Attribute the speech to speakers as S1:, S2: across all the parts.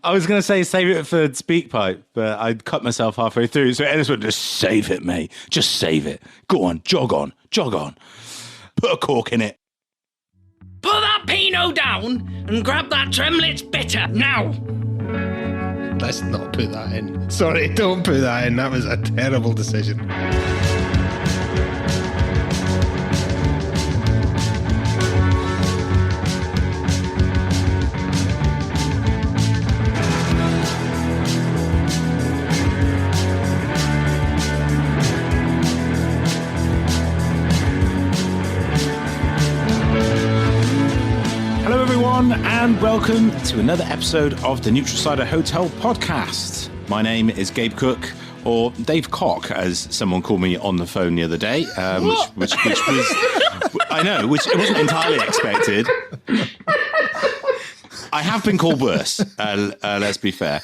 S1: I was going to say save it for SpeakPipe, but I cut myself halfway through. So Ennis went, just save it, mate. Just save it. Go on, jog on, jog on. Put a cork in it.
S2: Put that Pinot down and grab that Tremlitz bitter now.
S3: Let's not put that in. Sorry, don't put that in. That was a terrible decision.
S1: And welcome to another episode of the Neutral Cider Hotel podcast. My name is Gabe Cook, or Dave Cock, as someone called me on the phone the other day, which was, I know, which it wasn't entirely expected. I have been called worse, let's be fair.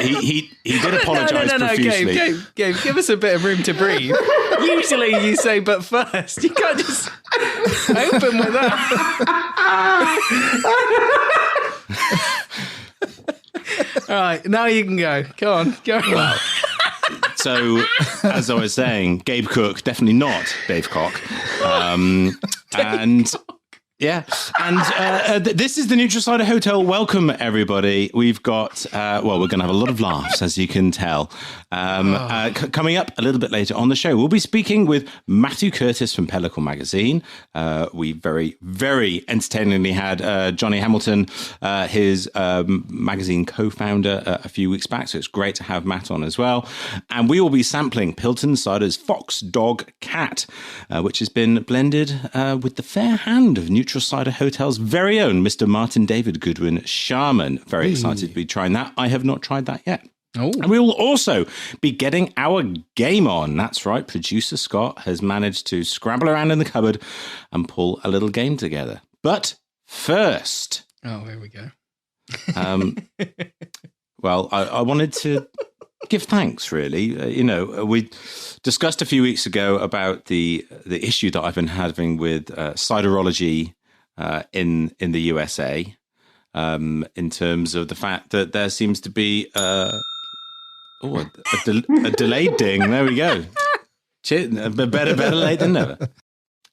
S1: He did apologise profusely.
S4: Gabe, give us a bit of room to breathe. Usually you say, but first. You can't just open with that. All right, now you can go. Go on, go on.
S1: Well, so, as I was saying, Gabe Cook, definitely not Dave Cock. This is the Neutral Cider Hotel. Welcome, everybody. We've got, we're going to have a lot of laughs, as you can tell. Coming up a little bit later on the show, we'll be speaking with Matthew Curtis from Pellicle magazine. We very, very entertainingly had Johnny Hamilton, his magazine co-founder, a few weeks back. So it's great to have Matt on as well. And we will be sampling Pilton Cider's Fox Dog Cat, which has been blended with the fair hand of Neutral Cider Hotel's very own Mr. Martin David Goodwin Sharman. Very excited to be trying that. I have not tried that yet. Oh. And we will also be getting our game on. That's right. Producer Scott has managed to scrabble around in the cupboard and pull a little game together. But first...
S4: Oh, here we go.
S1: Well, I wanted to give thanks, really. We discussed a few weeks ago about the issue that I've been having with ciderology in the USA, in terms of the fact that there seems to be a delayed ding. There we go. Better late than never.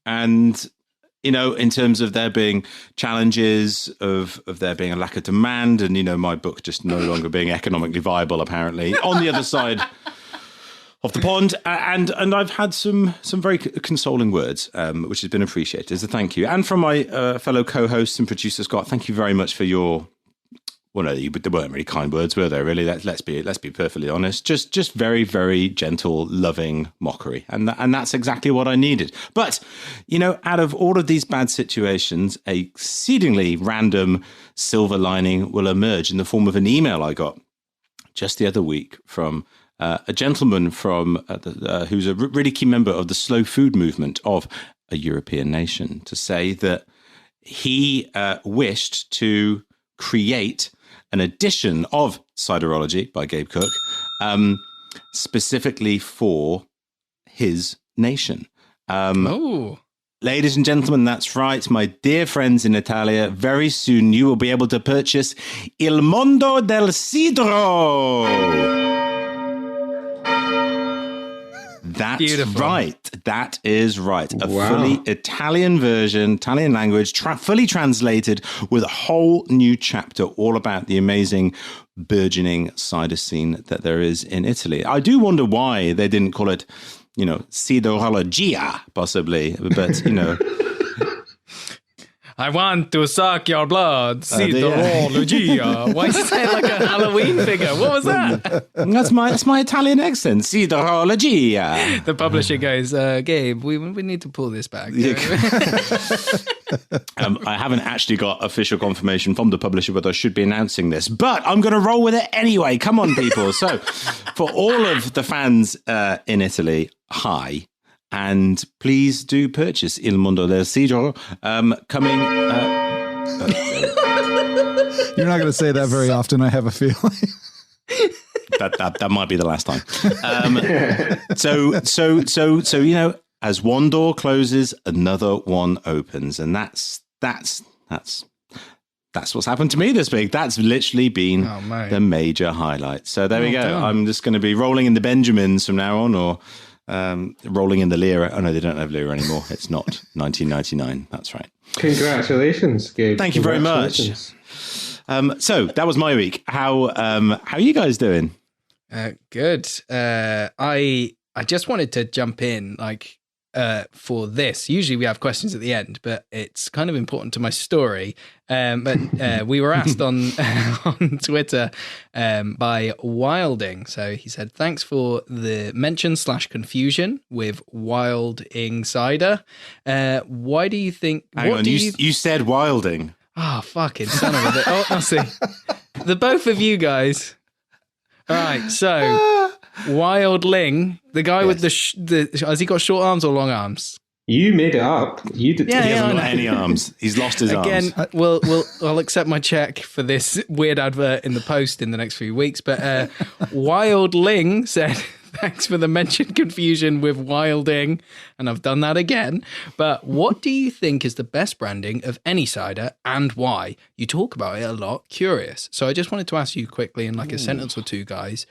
S1: And in terms of there being challenges of there being a lack of demand, and my book just no longer being economically viable, apparently on the other side of the pond, and I've had some very consoling words, which has been appreciated. So thank you, and from my fellow co-hosts and producer Scott, thank you very much for your. Well, no, there weren't really kind words, were there? Really, let's be perfectly honest. Just very, very gentle, loving mockery, and that's exactly what I needed. But out of all of these bad situations, a exceedingly random silver lining will emerge in the form of an email I got just the other week from a gentleman from who's a really key member of the slow food movement of a European nation, to say that he wished to create an edition of Ciderology by Gabe Cook, specifically for his nation. Ladies and gentlemen, that's right, my dear friends in Italia. Very soon you will be able to purchase Il Mondo del Sidro. That's beautiful. Right. That is right. A fully Italian version, Italian language, fully translated, with a whole new chapter all about the amazing burgeoning cider scene that there is in Italy. I do wonder why they didn't call it, Ciderologia, possibly, but,
S4: I want to suck your blood. Ciderologia. Why is it sound like a Halloween figure? What was that?
S1: That's my Italian accent. Ciderologia.
S4: The publisher goes, Gabe, we need to pull this back.
S1: I haven't actually got official confirmation from the publisher whether I should be announcing this, but I'm going to roll with it anyway. Come on, people. So, for all of the fans in Italy, hi. And please do purchase Il Mondo del Sidro. Coming.
S5: You're not going to say that very often, I have a feeling.
S1: That might be the last time. So as one door closes, another one opens, and that's that's what's happened to me this week. That's literally been the major highlight. So there we go.
S4: Done.
S1: I'm just going to be rolling in the Benjamins from now on, or rolling in the lira. Oh no, they don't have lira anymore. It's not 1999. That's right.
S3: Congratulations, Gabe.
S1: Thank you very much. So that was my week. How are you guys doing?
S4: Good. I just wanted to jump in, like, for this. Usually we have questions at the end, but it's kind of important to my story. But we were asked on Twitter by Wilding. So he said, thanks for the mention / confusion with Wilding cider. Why do you think...
S1: Hang on, you said Wilding.
S4: Oh, fucking son of a bit. Oh, I'll see. The both of you guys. All right, so Wildling, the guy with the has he got short arms or long arms?
S3: You made it up. You did.
S1: He hasn't got any arms. He's lost his arms.
S4: Again, I'll accept my check for this weird advert in the post in the next few weeks. But Wildling said, thanks for the mentioned confusion with Wilding. And I've done that again. But what do you think is the best branding of any cider and why? You talk about it a lot. Curious. So I just wanted to ask you quickly in like a sentence or two, guys.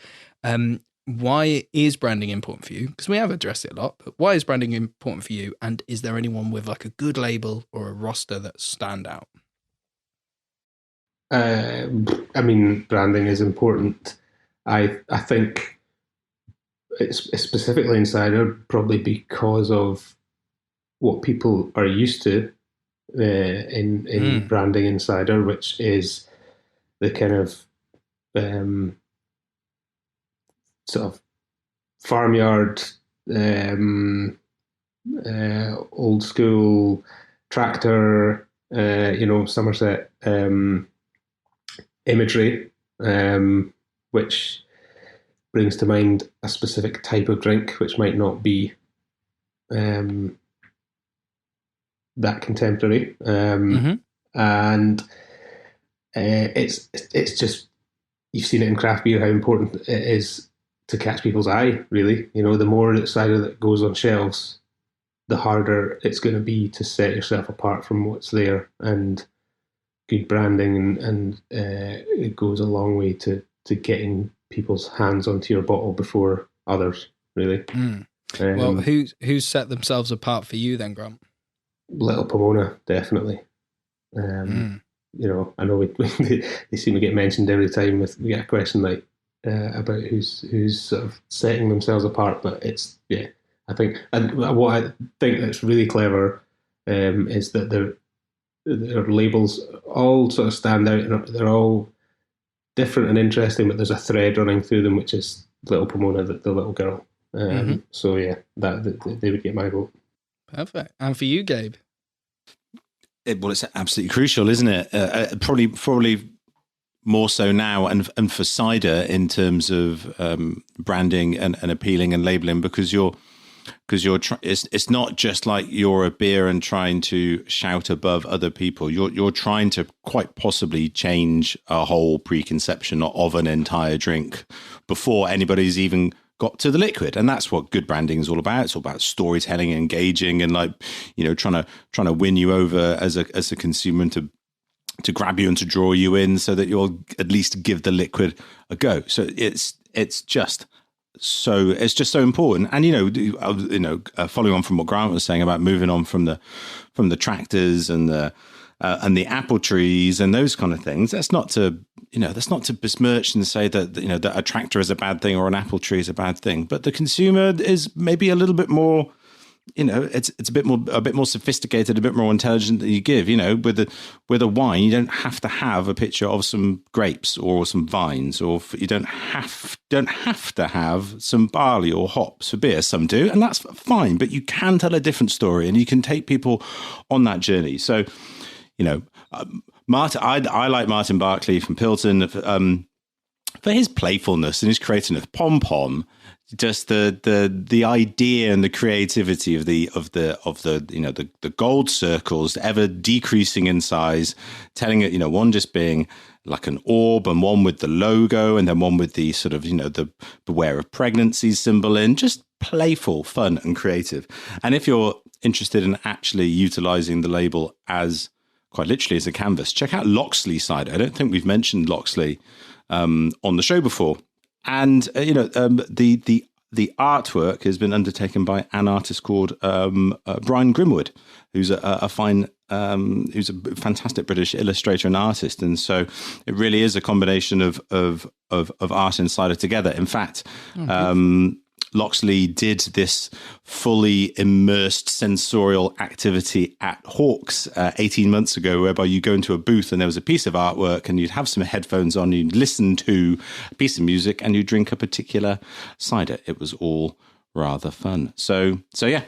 S4: Why is branding important for you? Because we have addressed it a lot, but why is branding important for you? And is there anyone with like a good label or a roster that stand out?
S3: I mean, branding is important. I think it's specifically in cider, probably because of what people are used to in branding in cider, which is the kind of sort of farmyard, old school tractor, Somerset imagery, which brings to mind a specific type of drink, which might not be that contemporary, and it's just, you've seen it in craft beer how important it is to catch people's eye, really. You know, the more cider that goes on shelves, the harder it's going to be to set yourself apart from what's there. And good branding and it goes a long way to getting people's hands onto your bottle before others, really.
S4: Well, who's set themselves apart for you then, Grant?
S3: Little Pomona, definitely. You know, I know they seem to get mentioned every time we get a question like about who's sort of setting themselves apart, but it's I think, and what I think that's really clever is that their labels all sort of stand out, and they're all different and interesting, but there's a thread running through them, which is Little Pomona, the little girl. So that they would get my vote.
S4: Perfect. And for you, Gabe?
S1: Well, it's absolutely crucial, isn't it? Probably more so now, and for cider in terms of branding and appealing and labeling, because it's not just like you're a beer and trying to shout above other people. You're trying to quite possibly change a whole preconception of an entire drink before anybody's even got to the liquid. And that's what good branding is all about. It's all about storytelling, engaging, and like, you know, trying to win you over as a consumer to grab you and to draw you in so that you'll at least give the liquid a go. So it's just so important. And following on from what Grant was saying about moving on from the tractors and the apple trees and those kind of things, that's not to besmirch and say that that a tractor is a bad thing or an apple tree is a bad thing, but the consumer is maybe a little bit more, it's a bit more sophisticated, a bit more intelligent than you give. With a wine, you don't have to have a picture of some grapes or some vines, or you don't have to have some barley or hops for beer. Some do, and that's fine. But you can tell a different story, and you can take people on that journey. So, Martin, I like Martin Barclay from Pilton for his playfulness and his creativeness. Pom Pom. Just the idea and the creativity of the gold circles ever decreasing in size, telling it, one just being like an orb, and one with the logo, and then one with the sort of the beware of pregnancy symbol in, just playful, fun, and creative. And if you're interested in actually utilizing the label as quite literally as a canvas. Check out Loxley cider. I don't think we've mentioned Loxley on the show before. And the artwork has been undertaken by an artist called Brian Grimwood, who's a fantastic British illustrator and artist. And so it really is a combination of art and cider together. In fact, Loxley did this fully immersed sensorial activity at Hawks 18 months ago, whereby you go into a booth and there was a piece of artwork and you'd have some headphones on, you'd listen to a piece of music and you drink a particular cider. It was all rather fun. So yeah.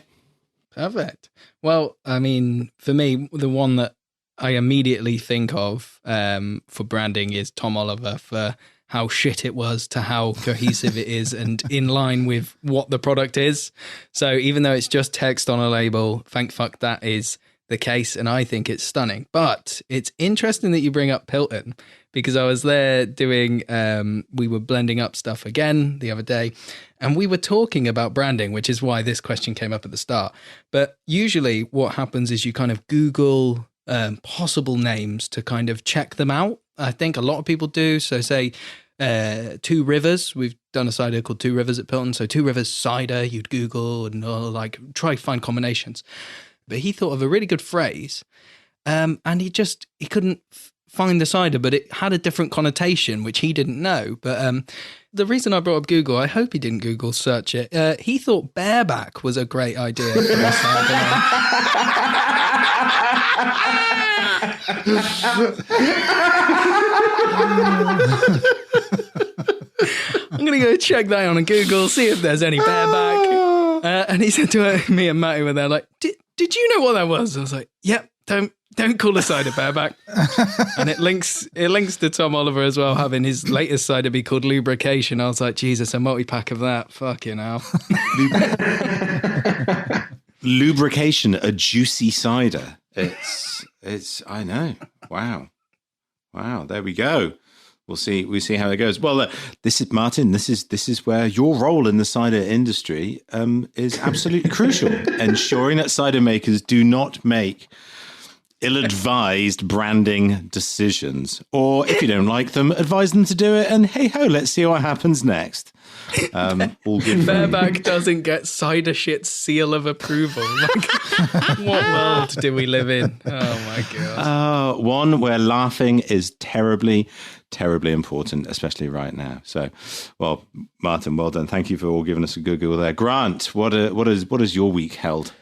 S4: Perfect. Well, I mean, for me, the one that I immediately think of for branding is Tom Oliver, for how shit it was to how cohesive it is and in line with what the product is. So even though it's just text on a label, thank fuck that is the case, and I think it's stunning. But it's interesting that you bring up Pilton, because I was there doing, we were blending up stuff again the other day, and we were talking about branding, which is why this question came up at the start. But usually what happens is you kind of Google possible names to kind of check them out. I think a lot of people do. So say Two Rivers, we've done a cider called Two Rivers at Pilton. So Two Rivers cider, you'd Google and try to find combinations. But he thought of a really good phrase, and he couldn't find the cider, but it had a different connotation, which he didn't know. But the reason I brought up Google, I hope he didn't Google search it. He thought bareback was a great idea for a cider I'm going to go check that on Google, see if there's any bareback. And he said to me and Matty were there like, did you know what that was? I was like, yep, don't call a cider bareback. And it links to Tom Oliver as well, having his latest cider be called Lubrication. I was like, Jesus, a multi-pack of that. Fucking hell.
S1: Lubrication, a juicy cider. It's I know. Wow. There we go. We'll see how it goes. Well, this is Martin. This is where your role in the cider industry is absolutely crucial. Ensuring that cider makers do not make ill-advised branding decisions, or if you don't like them, advise them to do it. And hey ho, let's see what happens next. All good.
S4: Bareback doesn't get cider shit's seal of approval. What world do we live in? Oh my god.
S1: One where laughing is terribly important, especially right now. So, well, Martin, well done. Thank you for all giving us a good Google there. Grant, what is your week held?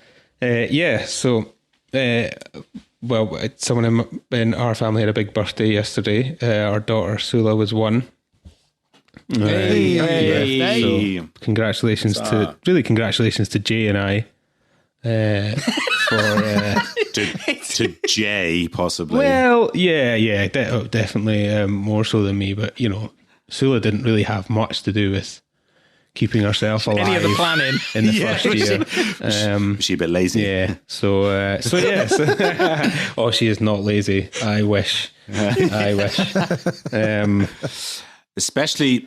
S3: Well, someone in our family had a big birthday yesterday. Our daughter Sula was 1. So congratulations to Jay and I
S1: to Jay, possibly.
S3: Well, yeah, definitely more so than me. But Sula didn't really have much to do with keeping herself alive.
S4: Any of the planning
S3: in the first year.
S1: Was she a bit lazy?
S3: Yeah. So yes. Oh, she is not lazy. I wish.
S1: Especially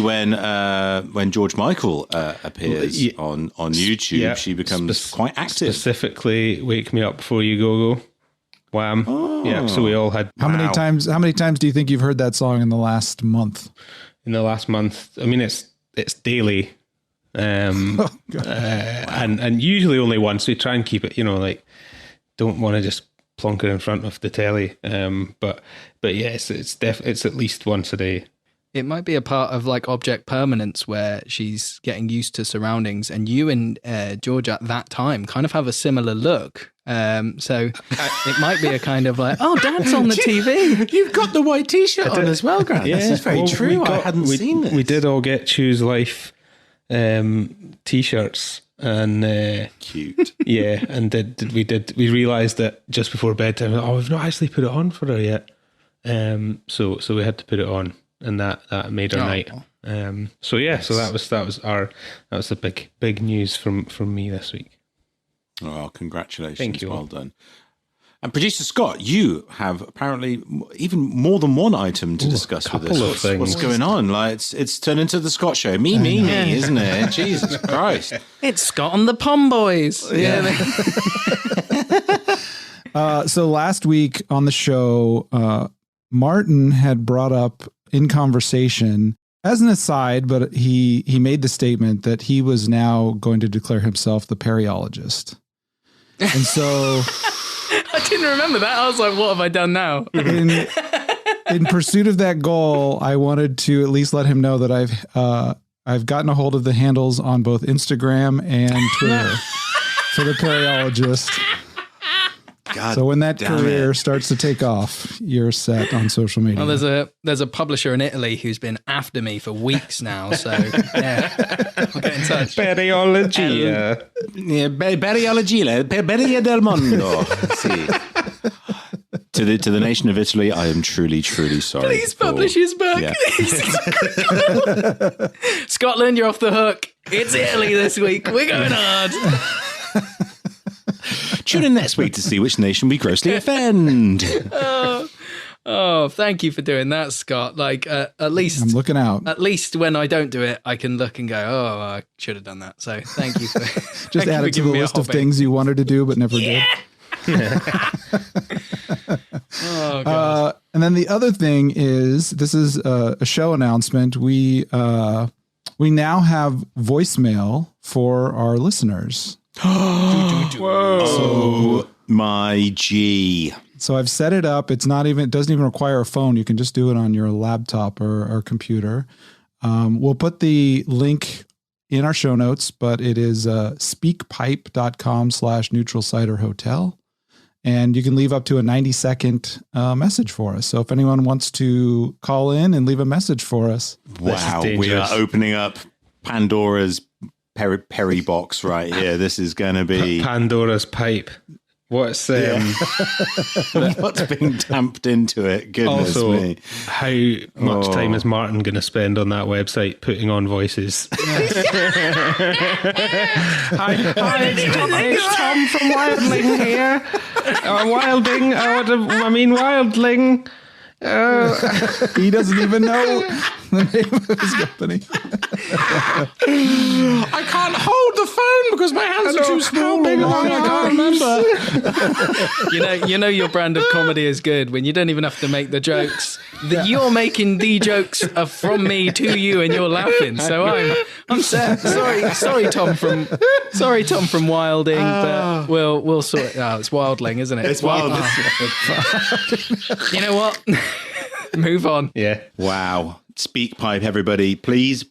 S1: when George Michael appears on YouTube, she becomes quite active.
S3: Specifically, Wake Me Up Before You Go. Wham.
S1: Oh.
S3: Yeah. So we all had.
S5: How many times do you think you've heard that song in the last month?
S3: In the last month, I mean, it's daily, and usually only once. We try and keep it, don't want to just plonk it in front of the telly. But yes, it's at least once a day.
S4: It might be a part of object permanence where she's getting used to surroundings, and you and George at that time kind of have a similar look. So it might be a kind of Dad's on the TV.
S1: You've got the white t-shirt on as well, Grant.
S3: Yeah,
S1: this is very true. I hadn't seen this.
S3: We did all get Choose Life t-shirts, and
S1: cute.
S3: Yeah, and we realised that just before bedtime, we've not actually put it on for her yet. So we had to put it on, and that made our night. So that was the big news from me this week.
S1: Oh, congratulations.
S3: Thank you.
S1: Well done. And producer Scott, you have apparently even more than one item to discuss with us. What's going on? It's turned into the Scott show. Me, isn't it? Jesus Christ.
S4: It's Scott and the Pom Boys.
S1: Yeah.
S5: So last week on the show, Martin had brought up in conversation as an aside, but he made the statement that he was now going to declare himself the periologist. And so
S4: I didn't remember that. I was like, what have I done now?
S5: In pursuit of that goal, I wanted to at least let him know that I've gotten a hold of the handles on both Instagram and Twitter for the periologist.
S1: God,
S5: so when that career starts to take off, you're set on social media.
S4: Well, there's a publisher in Italy who's been after me for weeks now. So yeah, I'll get in touch.
S1: Periologia. Periologia del mondo. Sì. To the nation of Italy, I am truly, truly sorry.
S4: Please publish his book. Yeah. Scotland, you're off the hook. It's Italy this week. We're going hard.
S1: Tune in next week to see which nation we grossly offend.
S4: Oh, thank you for doing that, Scott. Like, at least
S5: I'm looking out.
S4: At least when I don't do it, I can look and go, "Oh, I should have done that." So, thank you for
S5: just add it to the list of things you wanted to do but never did.
S4: Oh, God.
S5: And then the other thing is, this is a show announcement. We now have voicemail for our listeners.
S1: Whoa. So, my G.
S5: So I've set it up. It doesn't even require a phone. You can just do it on your laptop or computer. We'll put the link in our show notes, but it is speakpipe.com/neutral cider hotel. And you can leave up to a 90-second message for us. So if anyone wants to call in and leave a message for us.
S1: Wow. We are opening up Pandora's Perry box right here. This is going to be
S3: Pandora's pipe. What's
S1: what's being tamped into it? Goodness
S3: also,
S1: me!
S3: How much time is Martin going to spend on that website putting on voices? Hi, it's Tom from Wildling here. Wildling.
S5: He doesn't even know the name of his company.
S1: I can't hold the phone because my hands are too small. I can't remember.
S4: You know your brand of comedy is good when you don't even have to make the jokes. You're making the jokes from me to you, and you're laughing. So I'm set. Sorry, Tom from Wilding, but we'll sort it out. It's Wildling, isn't it?
S1: It's Wildling.
S4: You know what? Move on.
S3: Yeah.
S1: Wow. SpeakPipe, everybody. Please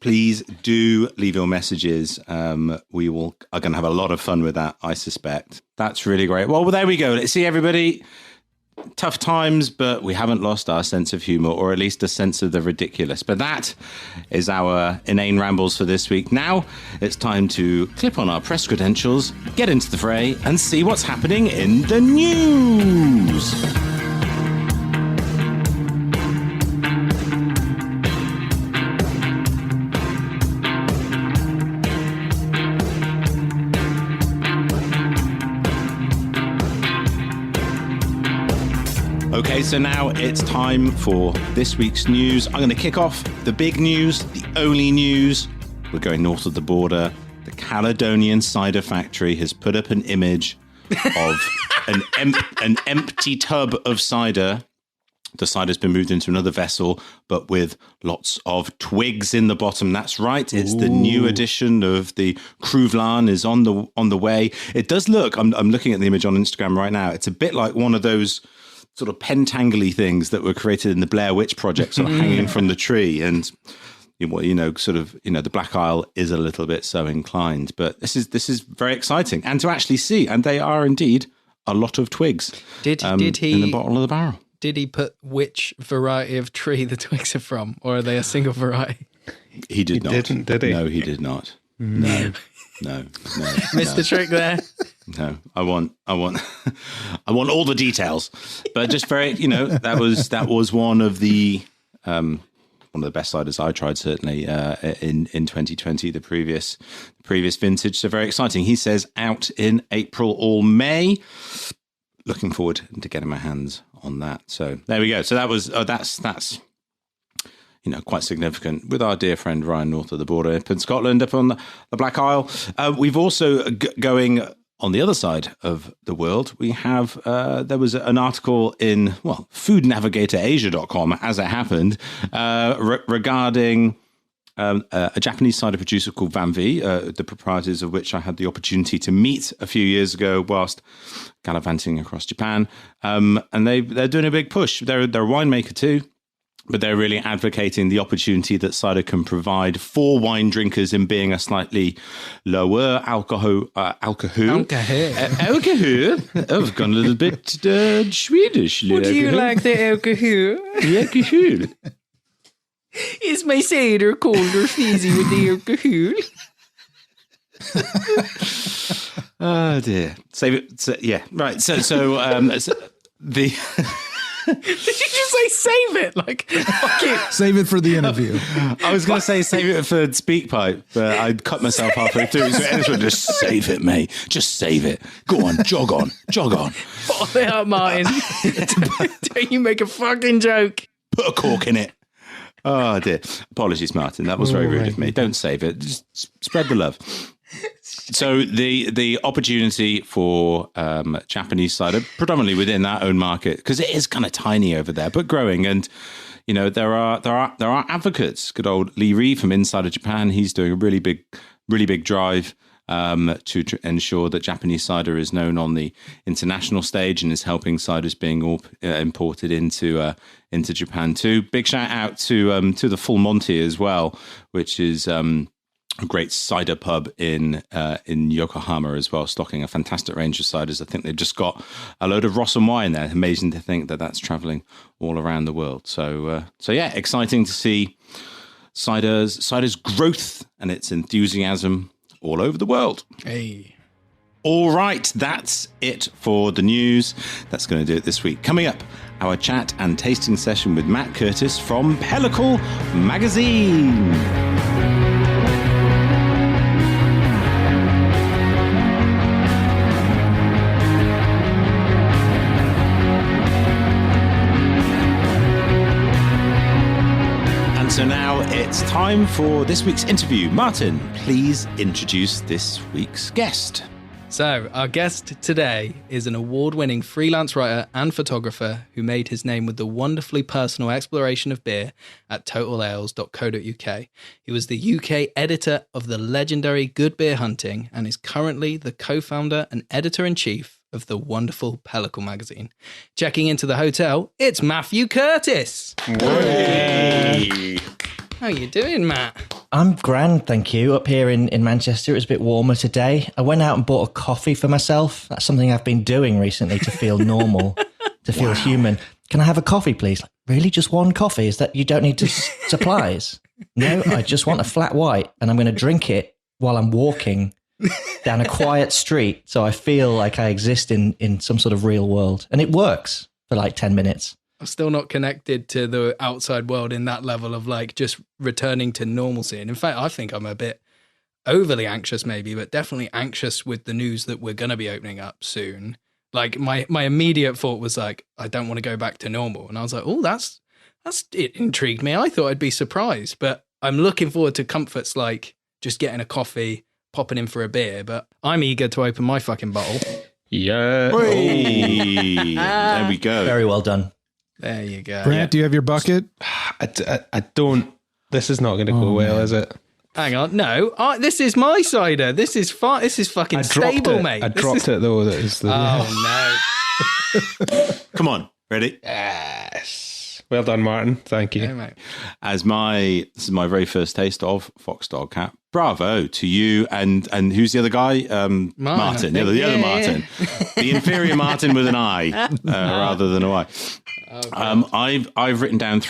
S1: do leave your messages. We are going to have a lot of fun with that, I suspect. That's really great. Well, there we go. Let's see, everybody. Tough times, but we haven't lost our sense of humor, or at least a sense of the ridiculous. But that is our inane rambles for this week. Now it's time to clip on our press credentials, get into the fray, and see what's happening in the news. Okay, so now it's time for this week's news. I'm going to kick off the big news, the only news. We're going north of the border. The Caledonian Cider Factory has put up an image of an empty tub of cider. The cider's been moved into another vessel, but with lots of twigs in the bottom. That's right. It's the new edition of the Cruvlan is on the way. It does look, I'm looking at the image on Instagram right now. It's a bit like one of those sort of pentangly things that were created in the Blair Witch Project, sort of hanging from the tree. And, the Black Isle is a little bit so inclined. But this is very exciting. And to actually see, and they are indeed a lot of twigs
S4: Did he
S1: in the bottom of the barrel.
S4: Did he put which variety of tree the twigs are from, or are they a single variety?
S1: He did not.
S3: Didn't, did he?
S1: No, he did not. No.
S4: Missed the trick there.
S1: No, I want all the details, but just very, that was one of the best ciders I tried, certainly in 2020, the previous vintage. So very exciting. He says out in April or May. Looking forward to getting my hands on that. So there we go. So that was that's quite significant with our dear friend Ryan north of the border up in Scotland, up on the Black Isle. We've also going on the other side of the world, we have there was an article in foodnavigatorasia.com, as it happened, regarding a Japanese cider producer called Van V, the proprietors of which I had the opportunity to meet a few years ago whilst gallivanting across Japan. And they're doing a big push. They're a winemaker too, but they're really advocating the opportunity that cider can provide for wine drinkers in being a slightly lower alcohol. Alcohol. I've gone a little bit Swedish.
S4: Would you like the alcohol?
S1: Alcohol.
S4: Is my cider cold or fizzy with the alcohol?
S1: Oh dear. Save it. So, yeah. Right. So the.
S4: Did you just say save it? Like, fuck it.
S5: Save it for the interview.
S1: I was going to say save it for SpeakPipe, but I cut myself halfway through. So anyway, just save it, mate. Just save it. Go on, jog on.
S4: Bottle it up, Martin. Don't you make a fucking joke.
S1: Put a cork in it. Oh dear. Apologies, Martin. That was very rude of me. Don't save it. Just spread the love. So the opportunity for Japanese cider, predominantly within that own market, because it is kind of tiny over there, but growing. And there are advocates. Good old Lee Ree from Insider Japan. He's doing a really big drive to ensure that Japanese cider is known on the international stage and is helping ciders being imported into Japan too. Big shout out to the Full Monty as well, which is a great cider pub in Yokohama as well, stocking a fantastic range of ciders. I think they've just got a load of Ross and wine there. Amazing to think that that's traveling all around the world. So yeah, exciting to see cider's growth and its enthusiasm all over the world.
S4: Hey.
S1: All right, that's it for the news. That's going to do it this week. Coming up, our chat and tasting session with Matt Curtis from Pellicle magazine. So now it's time for this week's interview. Martin, please introduce this week's guest.
S4: So, our guest today is an award-winning freelance writer and photographer who made his name with the wonderfully personal exploration of beer at totalales.co.uk. He was the UK editor of the legendary Good Beer Hunting and is currently the co-founder and editor-in-chief of the wonderful Pellicle magazine. Checking into the hotel, it's Matthew Curtis.
S1: Hey.
S4: How you doing, Matt?
S6: I'm grand, thank you. Up here in Manchester, it was a bit warmer today. I went out and bought a coffee for myself. That's something I've been doing recently to feel normal, to feel human. Can I have a coffee, please? Really? Just one coffee? Is that you don't need supplies? No, I just want a flat white and I'm going to drink it while I'm walking down a quiet street. So I feel like I exist in some sort of real world. And it works for like 10 minutes.
S4: I'm still not connected to the outside world in that level of like just returning to normalcy. And in fact, I think I'm a bit overly anxious maybe, but definitely anxious with the news that we're going to be opening up soon. Like my immediate thought was like, I don't want to go back to normal. And I was like, oh, that's it intrigued me. I thought I'd be surprised, but I'm looking forward to comforts like just getting a coffee, popping in for a beer, but I'm eager to open my fucking bottle.
S3: Yeah.
S1: There we go.
S6: Very well done.
S4: There you go.
S5: Brant, do you have your bucket?
S3: I don't. This is not going to go well, is it?
S4: Hang on, no. This is my cider. This is This is fucking stable, mate.
S3: I dropped it though. That is the.
S4: Oh
S1: no! Come on, ready?
S3: Yes. Well done, Martin. Thank you.
S4: Yeah, mate.
S1: This is my very first taste of Foxdog Cat. Bravo to you and who's the other guy? Martin. The other Martin. The inferior Martin with an I rather than a Y. Okay. I've written down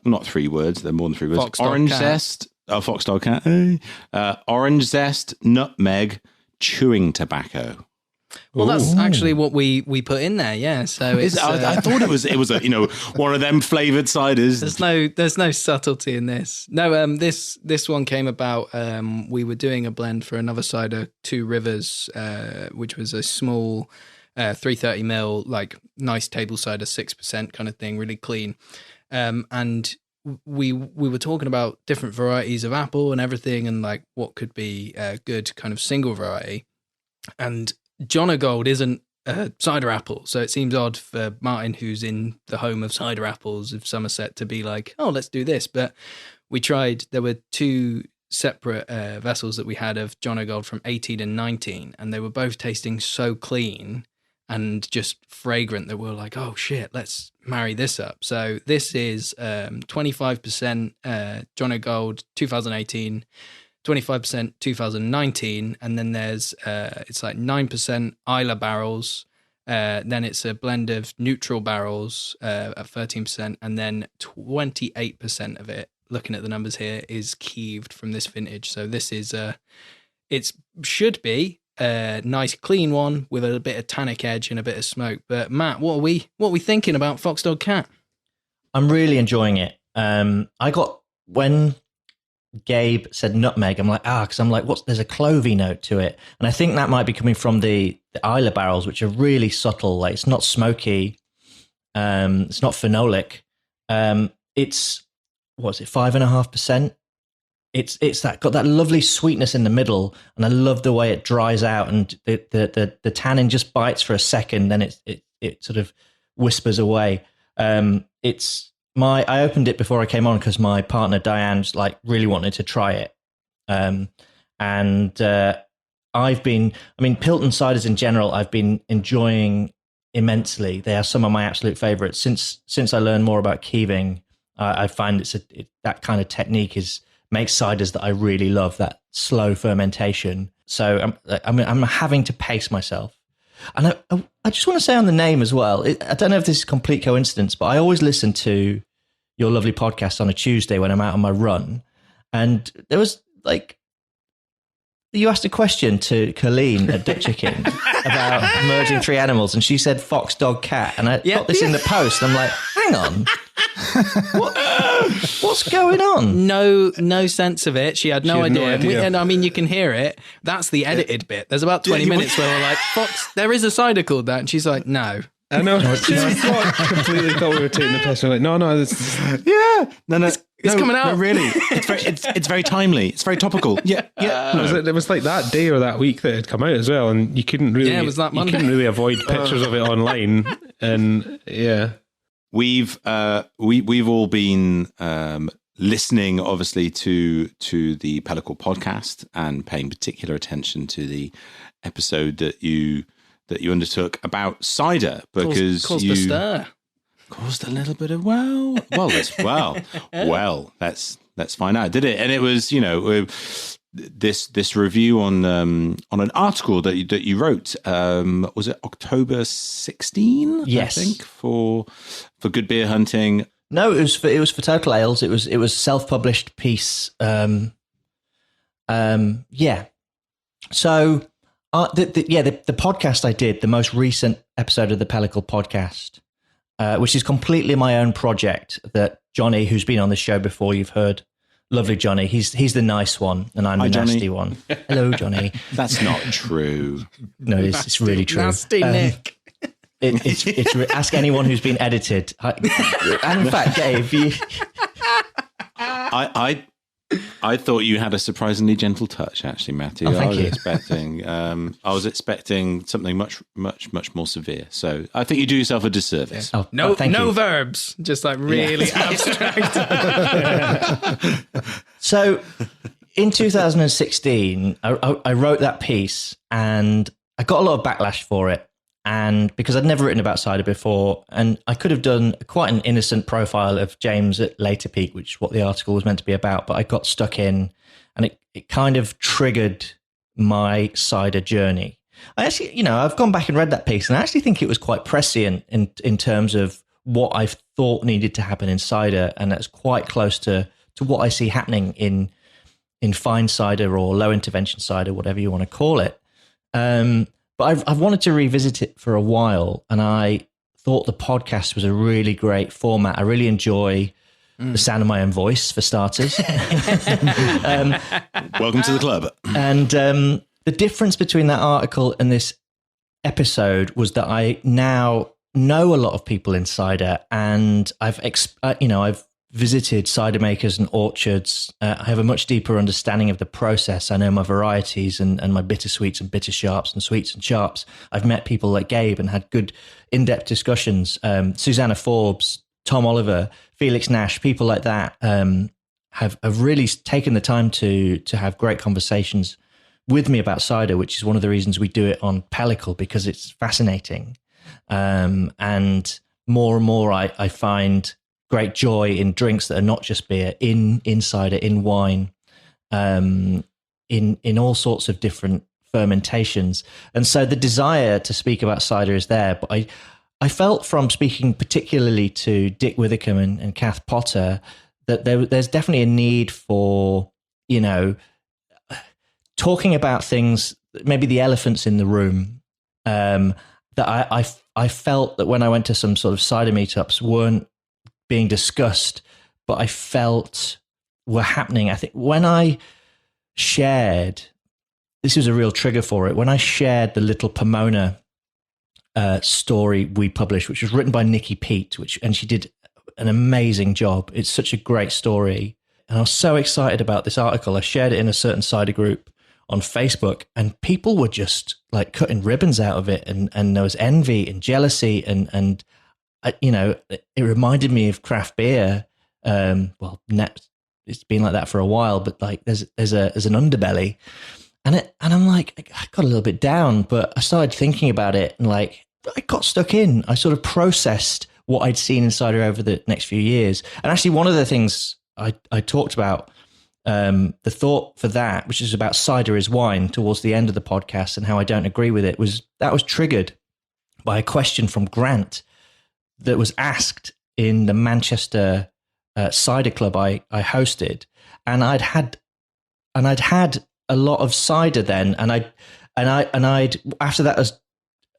S1: not three words. They're more than 3 words.
S4: Foxdog
S1: orange
S4: cat.
S1: zest. Foxdog cat. Orange zest, nutmeg, chewing tobacco.
S4: Well, that's actually what we put in there. Yeah. So it's,
S1: I thought it was a one of them flavored ciders.
S4: There's no subtlety in this. No. This one came about. We were doing a blend for another cider, Two Rivers, which was a small 330ml, like nice table cider, 6% kind of thing, really clean. And we were talking about different varieties of apple and everything, and like what could be a good kind of single variety. And John O'Gold isn't a cider apple, so it seems odd for Martin, who's in the home of cider apples of Somerset, to be like, oh, let's do this. But we tried, there were two separate vessels that we had of John O'Gold from 18 and 19, and they were both tasting so clean and just fragrant that we were like, oh shit, let's marry this up. So this is 25% John O'Gold 2018, 25% 2019, and then there's it's like 9% Isla barrels, then it's a blend of neutral barrels at 13%, and then 28% of it, looking at the numbers here, is keeved from this vintage. So this is it should be a nice clean one with a bit of tannic edge and a bit of smoke. But Matt, what are we thinking about Fox Dog Cat?
S6: I'm really enjoying it. I got, when Gabe said nutmeg, I'm like, because I'm like, there's a clovey note to it. And I think that might be coming from the Isla barrels, which are really subtle. Like, it's not smoky. It's not phenolic. It's, 5.5%? It's that got that lovely sweetness in the middle, and I love the way it dries out, and the tannin just bites for a second, then it sort of whispers away. I opened it before I came on because my partner Diane's like really wanted to try it, and Pilton ciders in general I've been enjoying immensely. They are some of my absolute favorites since I learned more about keeving. I find that kind of technique makes ciders that I really love, that slow fermentation. So I'm having to pace myself. And I just want to say on the name as well, I don't know if this is complete coincidence, but I always listen to your lovely podcast on a Tuesday when I'm out on my run. And there was you asked a question to Colleen at Duck Chicken about merging three animals, and she said fox, dog, cat. And I got this in the post. I'm like, hang on. What's going on?
S4: No sense of it. She had no idea. And I mean, you can hear it. That's the edited bit. There's about 20 minutes where we're like, Fox, there is a cider called that. And she's like, no.
S3: I know. Completely thought we were taking the piss. We're like, no.
S1: It's coming out. No, really. It's very timely. It's very topical. Yeah.
S3: It was like that day or that week that it had come out as well, and you couldn't really.
S4: Yeah, it was that Monday.
S3: You couldn't really avoid pictures of it online, and yeah.
S1: We've all been listening, obviously, to the Pellicle podcast and paying particular attention to the episode that you undertook about cider, because
S4: caused a stir.
S1: Caused a little bit of let's find out, did it? And it was, this review on an article that you wrote. Was it October 16?
S6: Yes,
S1: I think for Good Beer Hunting.
S6: No, it was for Total Ales. It was self-published piece. Yeah. So the podcast I did, the most recent episode of the Pellicle podcast, which is completely my own project, that Johnny, who's been on the show before, you've heard, lovely Johnny. He's the nice one, and I'm the nasty one. Hello, Johnny.
S1: That's not true.
S6: No, it's really true.
S4: Nasty Nick.
S6: It's ask anyone who's been edited. And in fact, Dave,
S1: I thought you had a surprisingly gentle touch, actually, Matthew.
S6: Oh, thank you.
S1: I was expecting something much more severe. So I think you do yourself a disservice.
S6: Yeah.
S4: No verbs, just like really abstract.
S6: So in 2016, I wrote that piece, and I got a lot of backlash for it. And because I'd never written about cider before, and I could have done quite an innocent profile of James at Later Peak, which is what the article was meant to be about, but I got stuck in, and it kind of triggered my cider journey. I actually, I've gone back and read that piece, and I actually think it was quite prescient in terms of what I thought needed to happen in cider, and that's quite close to what I see happening in fine cider or low intervention cider, whatever you want to call it. But I've wanted to revisit it for a while, and I thought the podcast was a really great format. I really enjoy the sound of my own voice, for starters.
S1: Welcome to the club.
S6: And the difference between that article and this episode was that I now know a lot of people in cider, and I've visited cider makers and orchards, I have a much deeper understanding of the process. I know my varieties and my bittersweets and bitter sharps and sweets and sharps. I've met people like Gabe and had good in-depth discussions. Susanna Forbes, Tom Oliver, Felix Nash, people like that have really taken the time to have great conversations with me about cider, which is one of the reasons we do it on Pellicle, because it's fascinating. And more and more I find great joy in drinks that are not just beer, in cider, in wine, in all sorts of different fermentations. And so the desire to speak about cider is there. But I felt from speaking particularly to Dick Withycombe and Kath Potter that there's definitely a need for, talking about things, maybe the elephants in the room, that I felt that when I went to some sort of cider meetups weren't being discussed, but I felt were happening. I think when I shared, this was a real trigger for it, when I shared the Little Pomona story we published, which was written by Nikki Peet, and she did an amazing job. It's such a great story. And I was so excited about this article. I shared it in a certain cider group on Facebook, and people were just like cutting ribbons out of it. And there was envy and jealousy and it reminded me of craft beer. It's been like that for a while, but like there's an underbelly, and I'm like, I got a little bit down, but I started thinking about it, and like I got stuck in. I sort of processed what I'd seen in cider over the next few years, and actually one of the things I talked about, the thought for that, which is about cider is wine, towards the end of the podcast, and how I don't agree with it, was triggered by a question from Grant that was asked in the Manchester cider club I hosted, and I'd had a lot of cider then, and I'd after that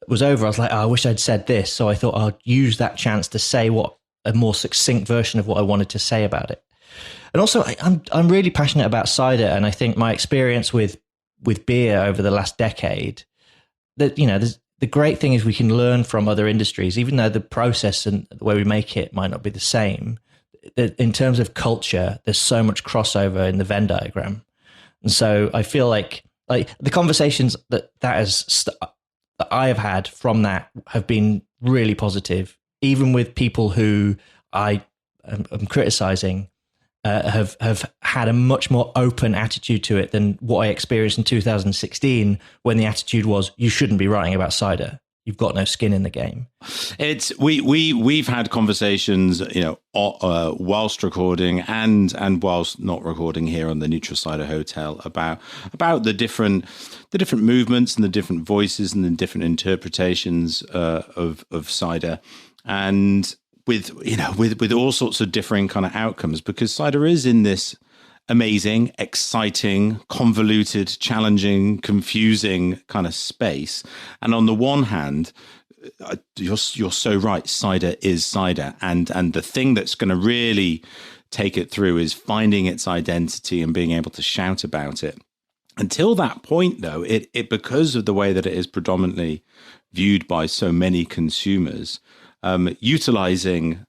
S6: was over, I was like, I wish I'd said this, so I thought I'd use that chance to say a more succinct version of what I wanted to say about it. And also, I'm really passionate about cider, and I think my experience with beer over the last decade, that the great thing is we can learn from other industries, even though the process and the way we make it might not be the same. In terms of culture, there's so much crossover in the Venn diagram. And so I feel like the conversations that I have had from that have been really positive, even with people who I am criticizing. Have had a much more open attitude to it than what I experienced in 2016, when the attitude was, you shouldn't be writing about cider. You've got no skin in the game.
S1: It's we've had conversations, whilst recording and whilst not recording here on the Neutral Cider Hotel about the different movements and the different voices and the different interpretations of cider, and with all sorts of differing kind of outcomes, because cider is in this amazing, exciting, convoluted, challenging, confusing kind of space. And on the one hand, you're so right, cider is cider, and the thing that's going to really take it through is finding its identity and being able to shout about it. Until that point, though, it because of the way that it is predominantly viewed by so many consumers, utilizing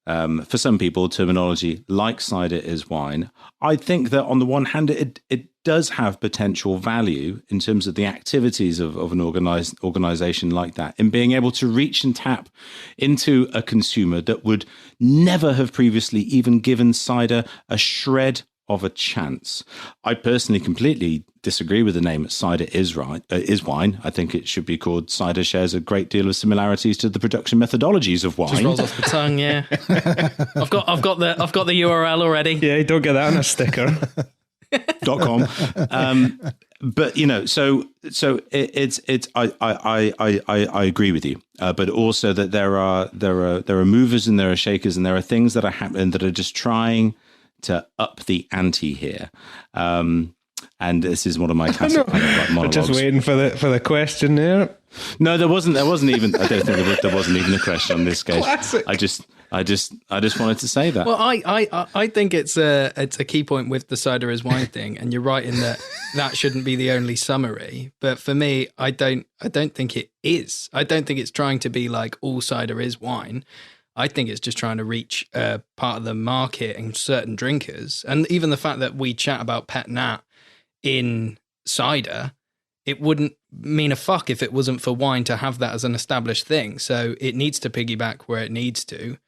S1: for some people terminology like cider is wine, I think that on the one hand it does have potential value in terms of the activities of an organization like that, in being able to reach and tap into a consumer that would never have previously even given cider a shred of a chance. I personally completely disagree with the name cider is wine. I think it should be called cider shares a great deal of similarities to the production methodologies of wine.
S4: Just rolls off the tongue, yeah. I've got the URL already.
S7: Yeah, you don't get that on a sticker.
S1: .com. But it's I agree with you, but also that there are movers and there are shakers and there are things that are happening that are just trying to up the ante here. And this is one of my classic kind of like monologues.
S7: Just waiting for the question there.
S1: No, there wasn't even. I don't think there wasn't even a question on this case.
S7: Classic.
S1: I just wanted to say that.
S4: Well, I think it's a key point with the cider is wine thing, and you're right in that shouldn't be the only summary. But for me, I don't think it is. I don't think it's trying to be like all cider is wine. I think it's just trying to reach part of the market and certain drinkers. And even the fact that we chat about Pet Nat in cider, it wouldn't mean a fuck if it wasn't for wine to have that as an established thing. So it needs to piggyback where it needs to.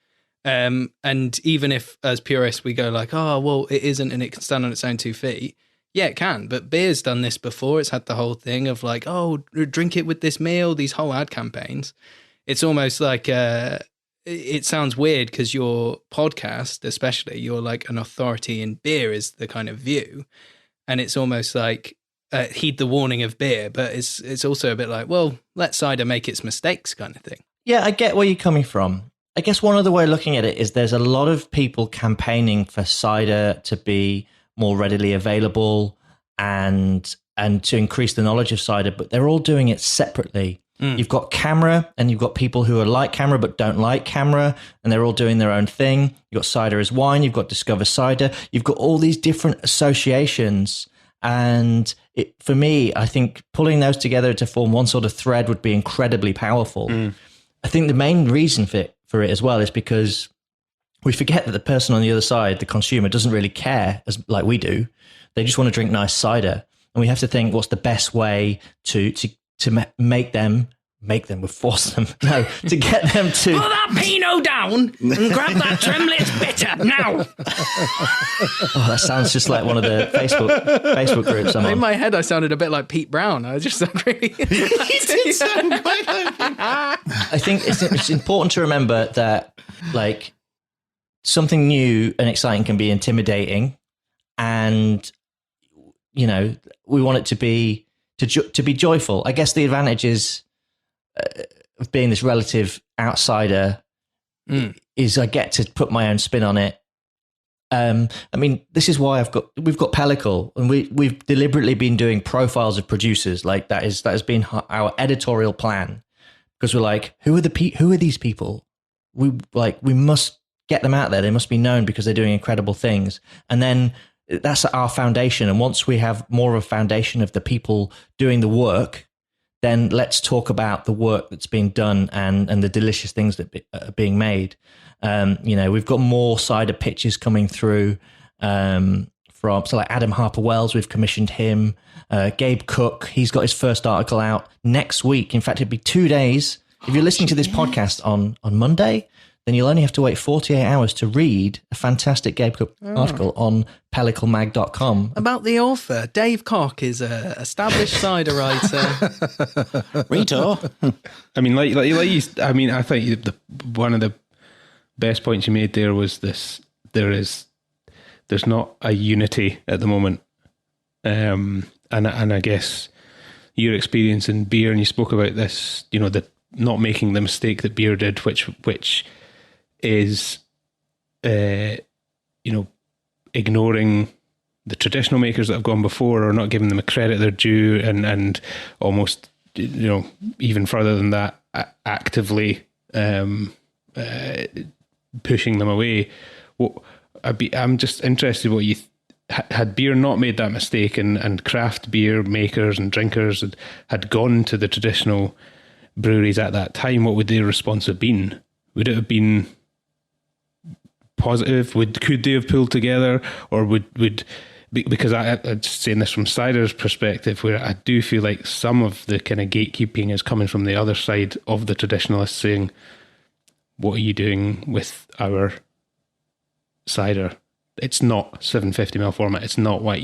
S4: And even if, as purists, we go like, oh, well, it isn't and it can stand on its own 2 feet. Yeah, it can. But beer's done this before. It's had the whole thing of like, oh, drink it with this meal, these whole ad campaigns. It's almost like it sounds weird because your podcast, especially, you're like an authority in beer is the kind of view. And it's almost like heed the warning of beer. But it's also a bit like, well, let cider make its mistakes kind of thing.
S6: Yeah, I get where you're coming from. I guess one other way of looking at it is there's a lot of people campaigning for cider to be more readily available and to increase the knowledge of cider, but they're all doing it separately. You've got Camera, and you've got people who are like Camera but don't like Camera, and they're all doing their own thing. You've got Cider as Wine, you've got Discover Cider, you've got all these different associations. And for me, I think pulling those together to form one sort of thread would be incredibly powerful. I think the main reason for it as well is because we forget that the person on the other side, the consumer, doesn't really care as like we do. They just want to drink nice cider. And we have to think what's the best way to make them, force them, no, to get them to...
S2: Put that Pinot down and grab that Tremlitz bitter now.
S6: Oh, that sounds just like one of the Facebook groups I'm on.
S4: In my head, I sounded a bit like Pete Brown. I just sound really...
S1: He did sound quite like him.
S6: I think it's important to remember that, like, something new and exciting can be intimidating, and, you know, we want it to be joyful. I guess the advantage is of being this relative outsider is I get to put my own spin on it. I mean, this is why we've got Pellicle, and we've deliberately been doing profiles of producers. Like that has been our editorial plan, because we're like, who are these people? We must get them out there. They must be known because they're doing incredible things. And then that's our foundation. And once we have more of a foundation of the people doing the work, then let's talk about the work that's being done and the delicious things that are being made. We've got more cider pitches coming through like Adam Harper-Wells. We've commissioned him. Gabe Cook, he's got his first article out next week. In fact, it'd be 2 days. If you're listening to this podcast on Monday, then you'll only have to wait 48 hours to read a fantastic Gabe Cook article on pelliclemag.com.
S4: About the author, Dave Cock is an established cider writer.
S1: Rito.
S7: I mean, like you, I mean, I think one of the best points you made there was this: there's not a unity at the moment, and I guess your experience in beer, and you spoke about this, you know, the not making the mistake that beer did, which is, ignoring the traditional makers that have gone before, or not giving them a credit they're due, and almost, even further than that, actively pushing them away. I'm just interested what you had beer not made that mistake, and craft beer makers and drinkers had gone to the traditional breweries at that time, what would their response have been? Would it have been positive? Could they have pulled together, or would because I'm just saying this from cider's perspective, where I do feel like some of the kind of gatekeeping is coming from the other side of the traditionalists, saying, what are you doing with our cider? It's not 750ml format. It's not white.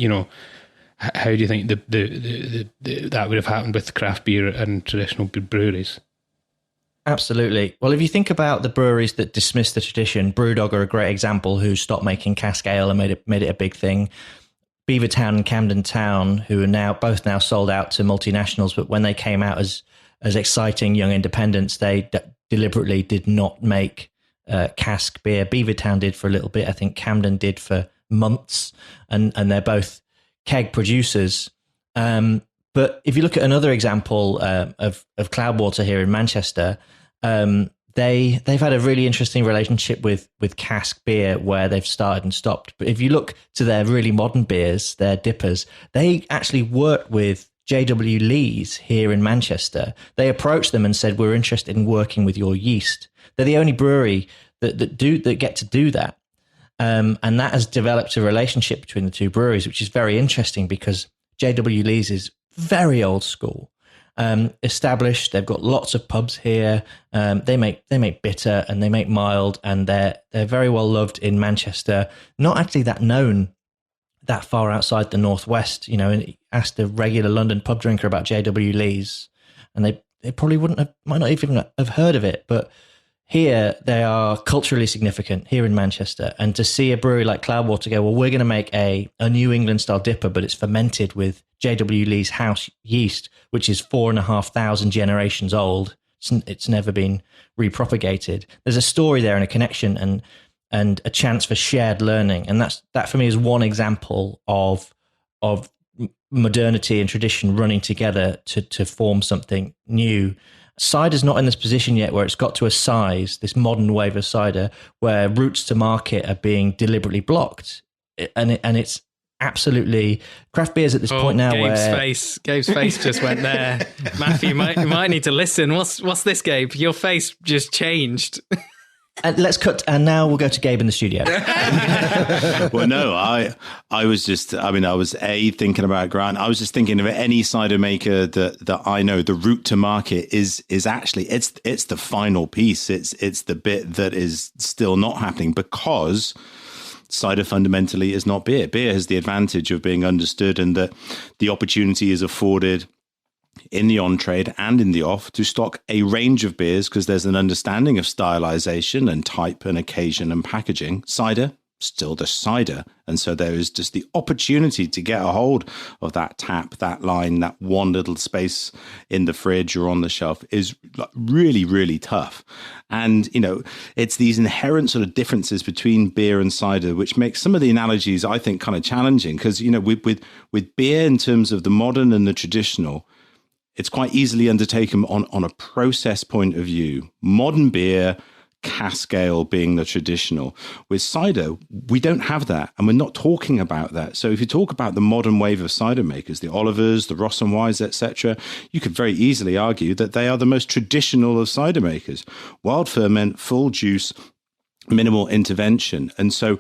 S7: How do you think that would have happened with craft beer and traditional breweries?
S6: Absolutely. Well, if you think about the breweries that dismiss the tradition, Brewdog are a great example, who stopped making cask ale and made it a big thing. Beavertown and Camden Town, who are both now sold out to multinationals, but when they came out as exciting young independents, they deliberately did not make cask beer. Beavertown did for a little bit. I think Camden did for months, and they're both keg producers. But if you look at another example of Cloudwater here in Manchester, they've had a really interesting relationship with cask beer, where they've started and stopped. But if you look to their really modern beers, their dippers, they actually worked with J.W. Lee's here in Manchester. They approached them and said, we're interested in working with your yeast. They're the only brewery that get to do that. And that has developed a relationship between the two breweries, which is very interesting because J.W. Lee's is very old school, established. They've got lots of pubs here. They make bitter and they make mild, and they're very well loved in Manchester. Not actually that known that far outside the Northwest. And ask a regular London pub drinker about J.W. Lee's, and they probably might not even have heard of it, but here they are culturally significant here in Manchester. And to see a brewery like Cloudwater go, well, we're going to make a New England style dipper, but it's fermented with J.W. Lee's house yeast, which is 4,500 generations old. It's never been repropagated. There's a story there and a connection and a chance for shared learning. And that for me is one example of modernity and tradition running together to form something new. Cider's not in this position yet where it's got to a size, this modern wave of cider, where routes to market are being deliberately blocked. And it's absolutely craft beers at this point now.
S4: Gabe's face just went there. Matthew, you might need to listen. What's this, Gabe? Your face just changed.
S6: Let's cut, and now we'll go to Gabe in the studio.
S1: Well, no, I was thinking about Grant. I was just thinking of any cider maker that I know. The route to market is actually it's the final piece. It's the bit that is still not happening because cider fundamentally is not beer. Beer has the advantage of being understood, and that the opportunity is afforded in the on-trade and in the off to stock a range of beers because there's an understanding of stylization and type and occasion and packaging. Cider, still the cider. And so there is just the opportunity to get a hold of that tap, that line, that one little space in the fridge or on the shelf is really, really tough. And, it's these inherent sort of differences between beer and cider, which makes some of the analogies, I think, kind of challenging because, with beer in terms of the modern and the traditional, it's quite easily undertaken on a process point of view. Modern beer, cask ale being the traditional. With cider, we don't have that, and we're not talking about that. So if you talk about the modern wave of cider makers, the Olivers, the Ross and Wise, etc., you could very easily argue that they are the most traditional of cider makers. Wild ferment, full juice, minimal intervention. And so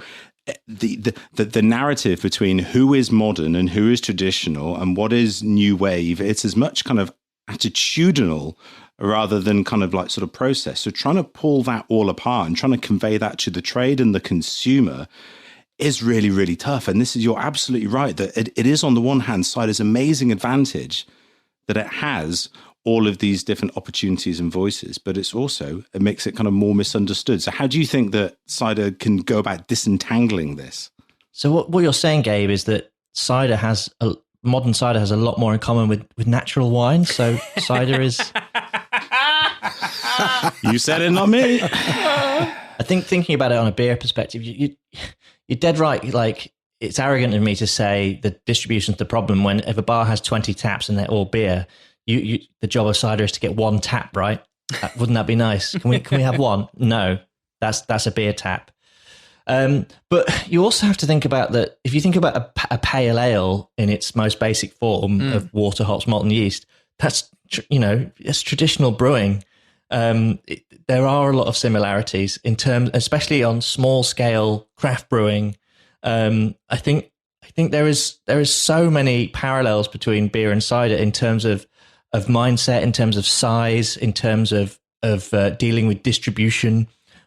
S1: the narrative between who is modern and who is traditional and what is new wave, it's as much kind of attitudinal rather than kind of like sort of process. So trying to pull that all apart and trying to convey that to the trade and the consumer is really, really tough. And you're absolutely right that it is on the one hand cider's amazing advantage that it has all of these different opportunities and voices, but it makes it kind of more misunderstood. So how do you think that cider can go about disentangling this?
S6: So what you're saying, Gabe, is that modern cider has a lot more in common with natural wine. So cider is...
S1: You said it, not me.
S6: I think thinking about it on a beer perspective, you're dead right. Like, it's arrogant of me to say the distribution's the problem when if a bar has 20 taps and they're all beer, the job of cider is to get one tap, right? Wouldn't that be nice? Can we have one? No, that's a beer tap. But you also have to think about that. If you think about a pale ale in its most basic form of water, hops, malt, and yeast, that's traditional brewing. There are a lot of similarities in terms, especially on small scale craft brewing. I think there is so many parallels between beer and cider in terms of mindset, in terms of size, in terms of dealing with distribution,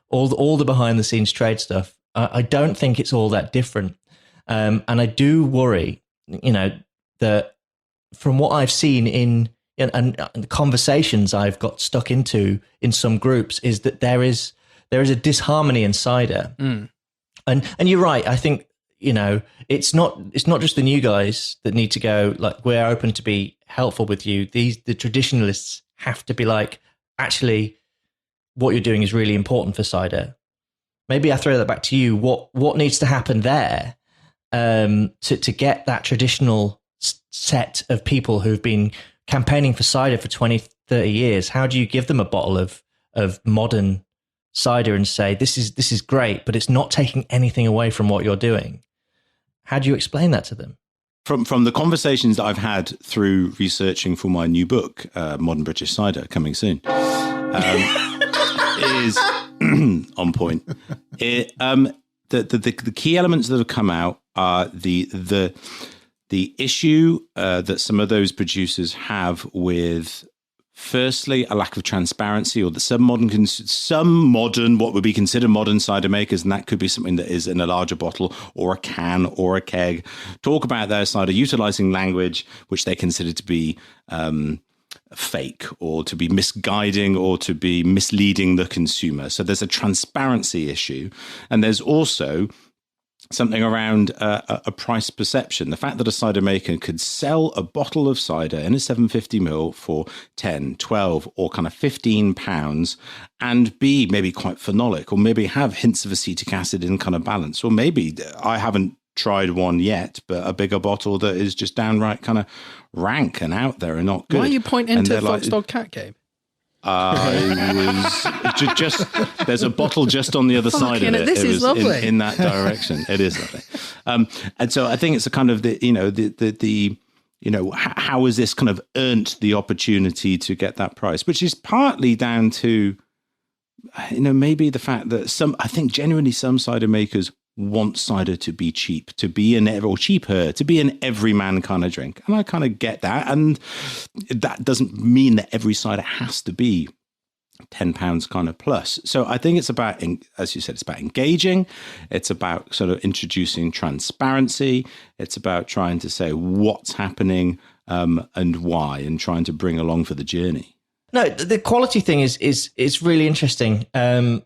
S6: all the behind the scenes trade stuff. I don't think it's all that different, and I do worry, that from what I've seen in the conversations I've got stuck into in some groups is that there is a disharmony in cider, and you're right. I think it's not just the new guys that need to go like, we're open to be helpful with you. The traditionalists have to be like, actually, what you're doing is really important for cider. Maybe I throw that back to you. What needs to happen there to get that traditional set of people who've been campaigning for cider for 20, 30 years? How do you give them a bottle of modern cider and say, this is great, but it's not taking anything away from what you're doing? How do you explain that to them?
S1: From the conversations that I've had through researching for my new book, Modern British Cider, coming soon, is on point. The key elements that have come out are the issue that some of those producers have with, firstly, a lack of transparency, or that some modern, what would be considered modern cider makers, and that could be something that is in a larger bottle or a can or a keg, talk about their cider utilizing language which they consider to be fake, or to be misguiding, or to be misleading the consumer. So there's a transparency issue. And there's also something around a price perception. The fact that a cider maker could sell a bottle of cider in a 750ml for 10, 12 or kind of £15 and be maybe quite phenolic, or maybe have hints of acetic acid in kind of balance, or maybe, I haven't tried one yet, but a bigger bottle that is just downright kind of rank and out there and not good.
S4: Why are you pointing to Fox
S1: like,
S4: Dog Cat, Gabe?
S1: I was just there's a bottle just on the other side of it.
S4: This is lovely.
S1: In that direction. It is lovely. And so I think it's a kind of how has this kind of earned the opportunity to get that price, which is partly down to, maybe the fact that I think genuinely some cider makers want cider to be cheap, to be cheaper, to be an everyman kind of drink. And I kind of get that. And that doesn't mean that every cider has to be £10 kind of plus. So I think it's about, as you said, it's about engaging. It's about sort of introducing transparency. It's about trying to say what's happening and why, and trying to bring along for the journey.
S6: No, the quality thing is really interesting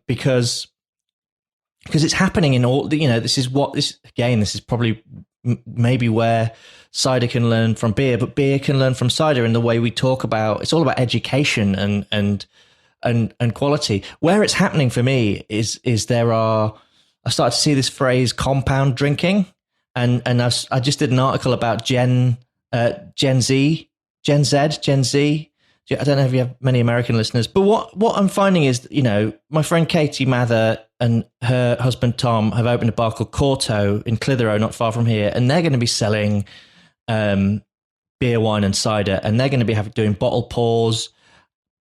S6: because it's happening in all, this is probably maybe where cider can learn from beer, but beer can learn from cider in the way we talk about, it's all about education and quality. Where it's happening for me is I started to see this phrase compound drinking, and I just did an article about Gen Z. I don't know if you have many American listeners, but what I'm finding is, my friend Katie Mather and her husband Tom have opened a bar called Corto in Clitheroe, not far from here, and they're going to be selling beer, wine, and cider, and they're going to be doing bottle pours.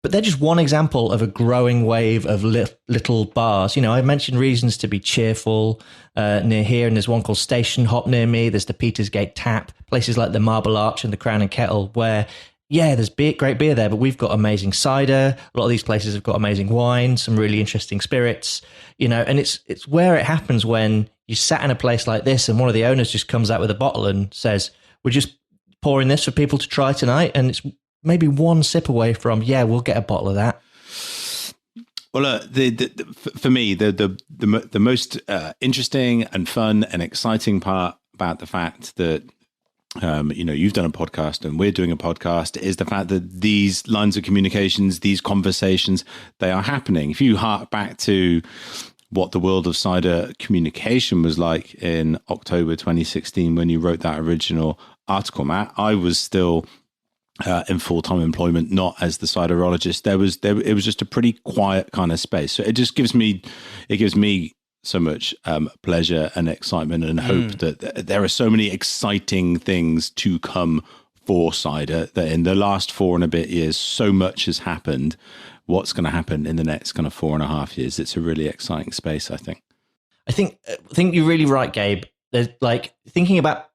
S6: But they're just one example of a growing wave of little bars. I mentioned reasons to be cheerful near here, and there's one called Station Hop near me. There's the Petersgate Tap, places like the Marble Arch and the Crown and Kettle, where there's great beer there, but we've got amazing cider. A lot of these places have got amazing wine, some really interesting spirits, and it's where it happens when you sat in a place like this and one of the owners just comes out with a bottle and says, we're just pouring this for people to try tonight. And it's maybe one sip away from, we'll get a bottle of that.
S1: Well, for me, the most interesting and fun and exciting part about the fact that you've done a podcast and we're doing a podcast is the fact that these lines of communications, these conversations, they are happening. If you hark back to what the world of cider communication was like in October 2016 when you wrote that original article, Matt, I was still in full-time employment, not as the ciderologist. It was just a pretty quiet kind of space. So it gives me so much pleasure and excitement and hope that there are so many exciting things to come for cider, that in the last 4 and a bit years, so much has happened. What's going to happen in the next kind of 4.5 years? It's a really exciting space, I think.
S6: I think you're really right, Gabe. There's like thinking back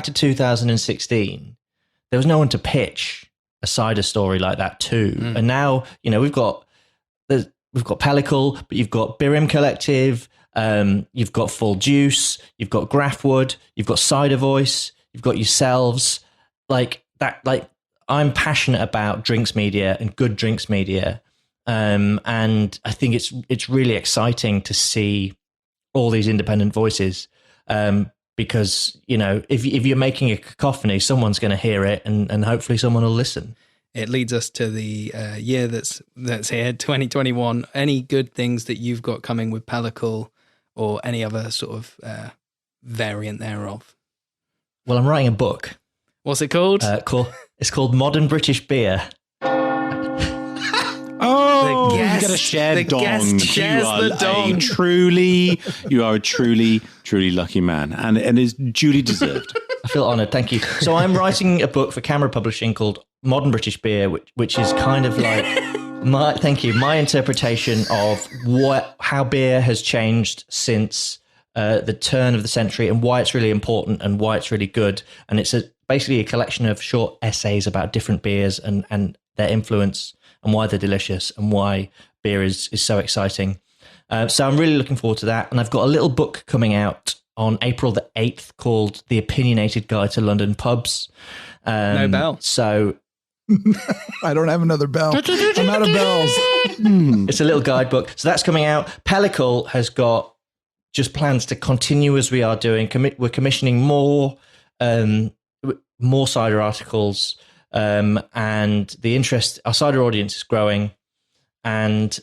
S6: to 2016, there was no one to pitch a cider story like that to. And now, we've got Pellicle, but you've got Birim Collective, you've got Full Juice, you've got Graftwood, you've got Cider Voice, you've got yourselves. I'm passionate about drinks media and good drinks media. And I think it's really exciting to see all these independent voices. Because, if you're making a cacophony, someone's going to hear it and hopefully someone will listen.
S4: It leads us to the year that's here, 2021. Any good things that you've got coming with Pellicle or any other sort of variant thereof?
S6: Well, I'm writing a book.
S4: What's it called?
S6: It's called Modern British Beer.
S1: Oh, you get a shared dong. You are a truly lucky man, and it is duly deserved.
S6: I feel honoured, thank you. So I'm writing a book for Camera Publishing called Modern British Beer, which is kind of like Thank you. My interpretation of how beer has changed since the turn of the century and why it's really important and why it's really good. And it's basically a collection of short essays about different beers and their influence and why they're delicious and why beer is so exciting. So I'm really looking forward to that. And I've got a little book coming out on April the 8th called The Opinionated Guide to London Pubs.
S4: No bell.
S6: So
S5: I don't have another bell. I'm out of bells.
S6: It's a little guidebook. So that's coming out. Pellicle has got just plans to continue as we are doing. We're commissioning more cider articles, and the interest, our cider audience is growing, and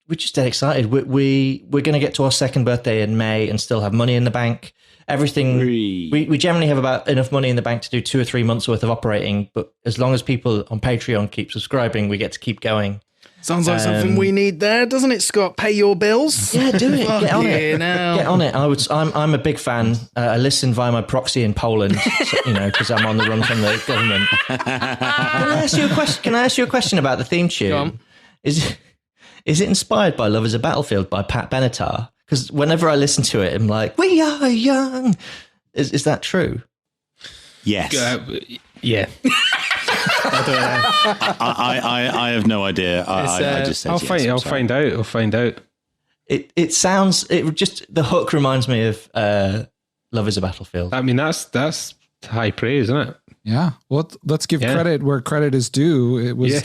S6: we're just dead excited. We're going to get to our second birthday in May and still have money in the bank. Everything we generally have about enough money in the bank to do 2 or 3 months worth of operating, but as long as people on Patreon keep subscribing, we get to keep going.
S4: Sounds like something we need there, doesn't it, Scott? Pay your bills.
S6: Yeah, do it. Get on it.
S4: Now.
S6: Get on it. I'm a big fan. I listen via my proxy in Poland, because I'm on the run from the government. Can I ask you a question about the theme tune?
S4: Go on.
S6: Is it inspired by "Love Is a Battlefield" by Pat Benatar? Because whenever I listen to it, I'm like, "We are young." Is that true?
S1: Yes.
S7: Yeah.
S1: I have no idea. I just said
S7: I'll
S1: yes.
S7: find out. I'll find out.
S6: It sounds. The hook reminds me of "Love Is a Battlefield."
S7: I mean, that's high praise, isn't it?
S5: Yeah. Well, let's give credit where credit is due. It was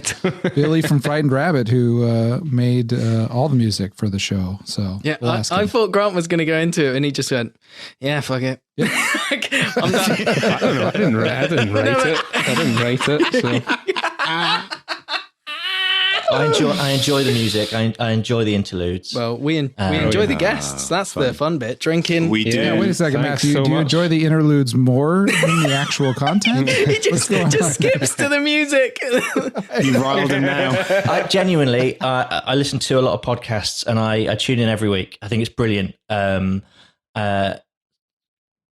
S5: Billy from Frightened Rabbit who made all the music for the show. So
S4: yeah,
S5: we'll
S4: I thought Grant was going to go into it, and he just went, "Yeah, fuck it."
S5: Yeah.
S4: I'm done.
S7: I don't know. I didn't write it. So.
S6: I enjoy the music. I enjoy the interludes.
S4: Well, we enjoy the guests. That's the fun bit. Drinking.
S1: We do.
S5: Yeah, wait a second,
S7: Thanks
S5: Matthew.
S7: so
S5: Do you
S7: much.
S5: enjoy the interludes more than the actual content?
S4: He just skips to the music.
S1: You riled him now.
S6: I genuinely, I listen to a lot of podcasts and I tune in every week. I think it's brilliant.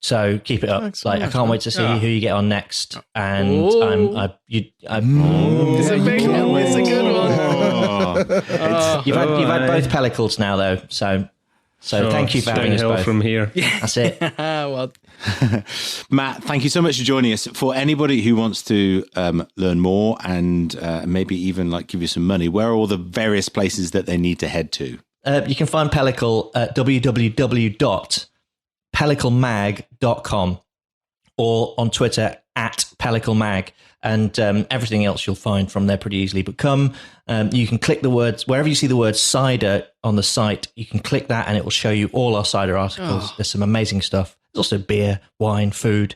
S6: So keep it up.
S4: Thanks,
S6: I can't wait to see who you get on next. And
S4: It's a big one. It's a good one.
S6: You've had both pellicles now, though. So thank you for having us
S7: downhill
S6: both.
S7: from here.
S6: That's it.
S4: Well,
S1: Matt, thank you so much for joining us. For anybody who wants to learn more and maybe even give you some money, where are all the various places that they need to head to?
S6: You can find Pellicle at www.pelliclemag.com or on Twitter at pelliclemag, and everything else you'll find from there pretty easily. But you can click the words, wherever you see the word cider on the site, you can click that and it will show you all our cider articles. There's some amazing stuff. There's also beer, wine, food.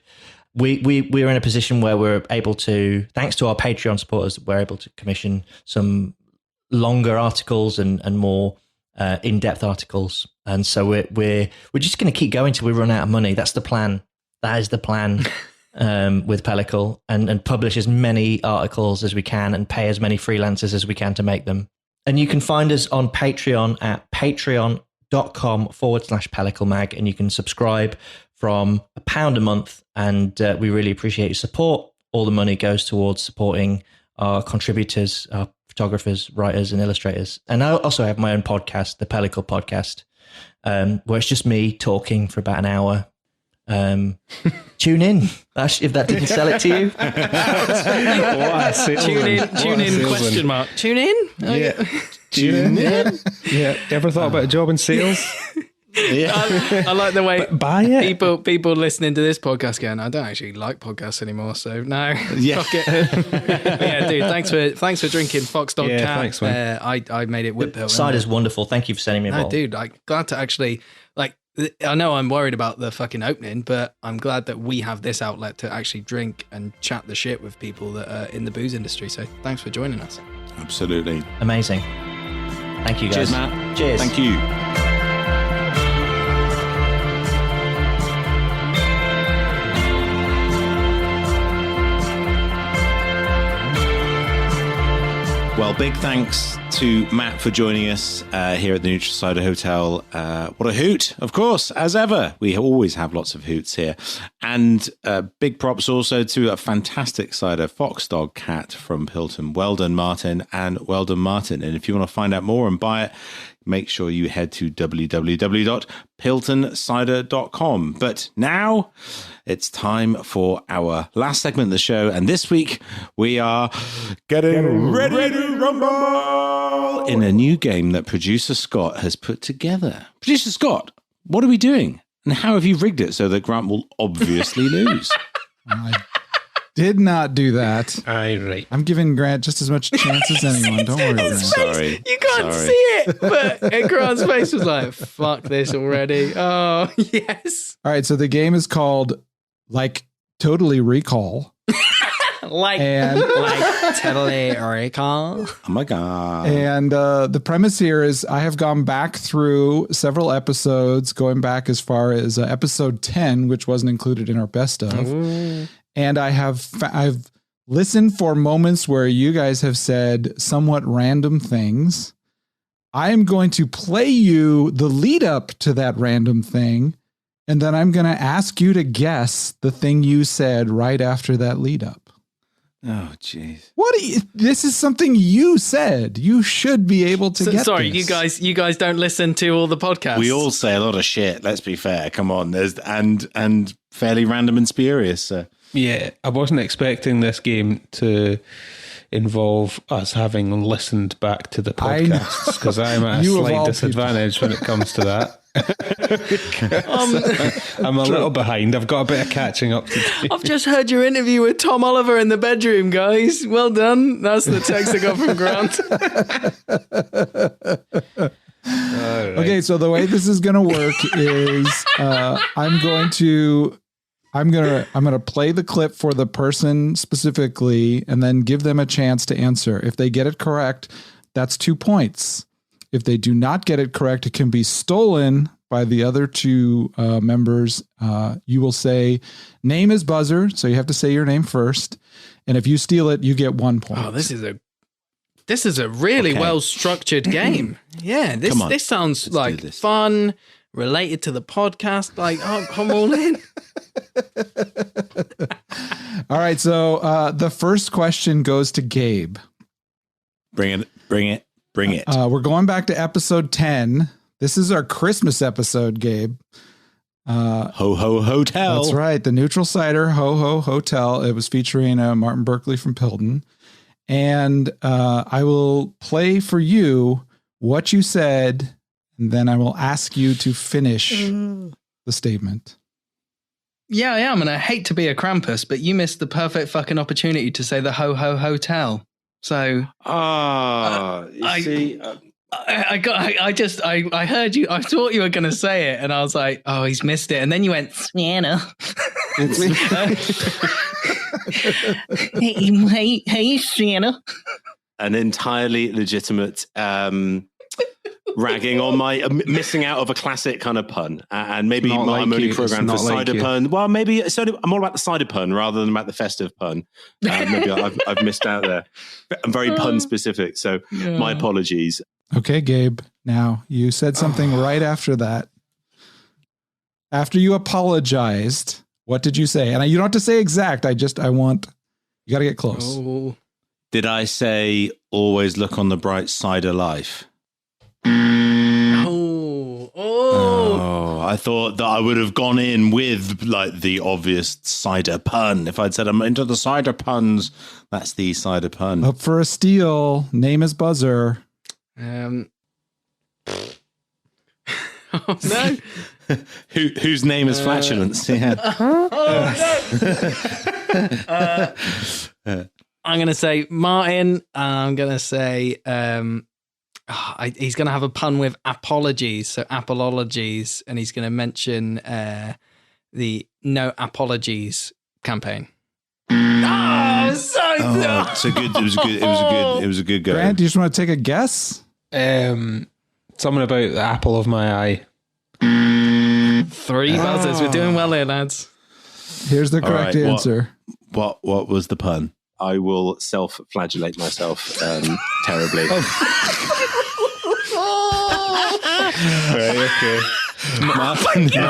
S6: We're in a position where we're able to, thanks to our Patreon supporters, we're able to commission some longer articles and more in-depth articles. And so we're just going to keep going till we run out of money. That's the plan. That is the plan with Pellicle, and publish as many articles as we can and pay as many freelancers as we can to make them. And you can find us on Patreon at patreon.com/pelliclemag, and you can subscribe from £1 a month. And we really appreciate your support. All the money goes towards supporting our contributors, our photographers, writers, and illustrators. And I also have my own podcast, the Pellicle Podcast, where it's just me talking for about an hour. Tune in, Ash, if that didn't sell it to you.
S4: tune in, question mark. Tune in?
S7: Yeah. Tune in. Yeah. Ever thought about a job in sales?
S4: I like the way
S7: Buy it.
S4: people listening to this podcast going, I don't actually like podcasts anymore, so no,
S1: Yeah.
S4: fuck it. Yeah, dude, thanks for drinking Fox Dog
S7: Yeah,
S4: Cat.
S7: thanks, man.
S4: I made it whip pill.
S6: Cider's wonderful. Thank you for sending me a
S4: No,
S6: bottle.
S4: dude, I'm glad to actually, I know I'm worried about the fucking opening, but I'm glad that we have this outlet to actually drink and chat the shit with people that are in the booze industry. So thanks for joining us.
S1: Absolutely.
S6: Amazing. Thank you, guys.
S1: Cheers, Matt.
S6: Cheers.
S1: Thank you. Well, big thanks to Matt for joining us here at the Neutral Cider Hotel. What a hoot, of course, as ever. We always have lots of hoots here. And big props also to a fantastic cider, Fox Dog Cat from Pilton. Well done, Martin, and well done, Martin. And if you want to find out more and buy it, make sure you head to www.piltoncider.com. But now it's time for our last segment of the show. And this week we are getting ready to rumble in a new game that producer Scott has put together. Producer Scott, what are we doing? And how have you rigged it so that Grant will obviously lose?
S5: I did not do that.
S7: Right.
S5: I'm giving Grant just as much chance as anyone. Don't worry, Grant.
S1: Sorry.
S4: You can't see it, but Grant's face was like, fuck this already. Oh, yes.
S5: All right, so the game is called Totally Recall.
S4: like totally recall.
S1: Oh my God.
S5: And the premise here is I have gone back through several episodes, going back as far as episode 10, which wasn't included in our best of.
S4: Ooh.
S5: And I've listened for moments where you guys have said somewhat random things. I am going to play you the lead up to that random thing, and then I'm going to ask you to guess the thing you said right after that lead up.
S1: Oh, jeez.
S5: This is something you said. You should be able to get
S4: Sorry,
S5: this.
S4: you guys don't listen to all the podcasts.
S1: We all say a lot of shit, let's be fair. Come on. And fairly random and spurious. So.
S7: Yeah, I wasn't expecting this game to involve us having listened back to the podcasts because I'm at a slight disadvantage when it comes to that. I'm a little behind. I've got a bit of catching up to do.
S4: I've just heard your interview with Tom Oliver in the bedroom, guys. Well done. That's the text I got from Grant.
S7: Right.
S5: Okay, so the way this is going to work is I'm going to play the clip for the person specifically and then give them a chance to answer. If they get it correct, that's 2 points. If they do not get it correct, it can be stolen by the other two members. You will say name is buzzer, so you have to say your name first. And if you steal it, you get 1 point.
S4: Oh, this is a really well structured game. Yeah, this sounds like fun, related to the podcast. Like, oh, I'm all in.
S5: All right, so the first question goes to Gabe.
S1: Bring it.
S5: We're going back to episode 10. This is our Christmas episode, Gabe.
S1: Ho Ho Hotel.
S5: That's right. The Neutral Cider Ho Ho Hotel. It was featuring Martin Berkeley from Pilton. And I will play for you what you said, and then I will ask you to finish the statement.
S4: Yeah, I am, and I hate to be a Krampus, but you missed the perfect fucking opportunity to say the Ho Ho Hotel. So, I heard you. I thought you were going to say it, and I was like, "Oh, he's missed it." And then you went, "Sienna." hey, Sienna.
S1: An entirely legitimate ragging on my missing out of a classic kind of pun, and maybe I'm only programmed for cider pun. Well, maybe I'm all about the cider pun rather than about the festive pun. Maybe I've missed out there. I'm very pun specific, so my apologies.
S5: Okay, Gabe. Now you said something right after that. After you apologized, what did you say? And you don't have to say exact. You got to get close.
S4: Oh.
S1: Did I say always look on the bright side of life?
S5: Oh,
S1: I thought that I would have gone in with like the obvious cider pun. If I'd said I'm into the cider puns, that's the cider pun.
S5: Up for a steal. Name is buzzer.
S4: Oh no.
S1: Whose name is flatulence? Yeah.
S4: I'm going to say Martin. I'm going to say he's going to have a pun with apologies. So apologies. And he's going to mention the No Apologies campaign.
S1: It was a good go.
S5: Grant, do you just want to take a guess?
S7: Something about the apple of my eye.
S4: 3 buzzers. We're doing well here, lads.
S5: Here's the correct answer.
S1: What was the pun? I will self-flagellate myself terribly.
S7: Right, okay. Martin,
S1: Can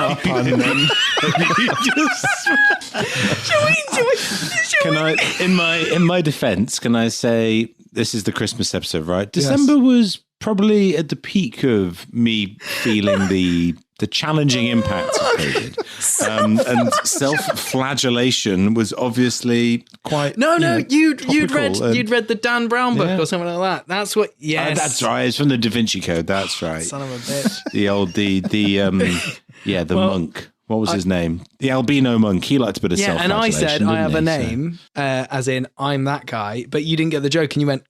S1: I, in my defence, can I say this is the Christmas episode, right? December was probably at the peak of me feeling the challenging impact of COVID, and self-flagellation was obviously quite.
S4: You'd read the Dan Brown book or something like that. That's what. Yes,
S1: that's right. It's from the Da Vinci Code. That's right.
S4: Son of a bitch.
S1: The old the monk. What was his name? The albino monk. He liked a bit of self-flagellation.
S4: And I said I have a name,
S1: So.
S4: as in I'm that guy, but you didn't get the joke, and you went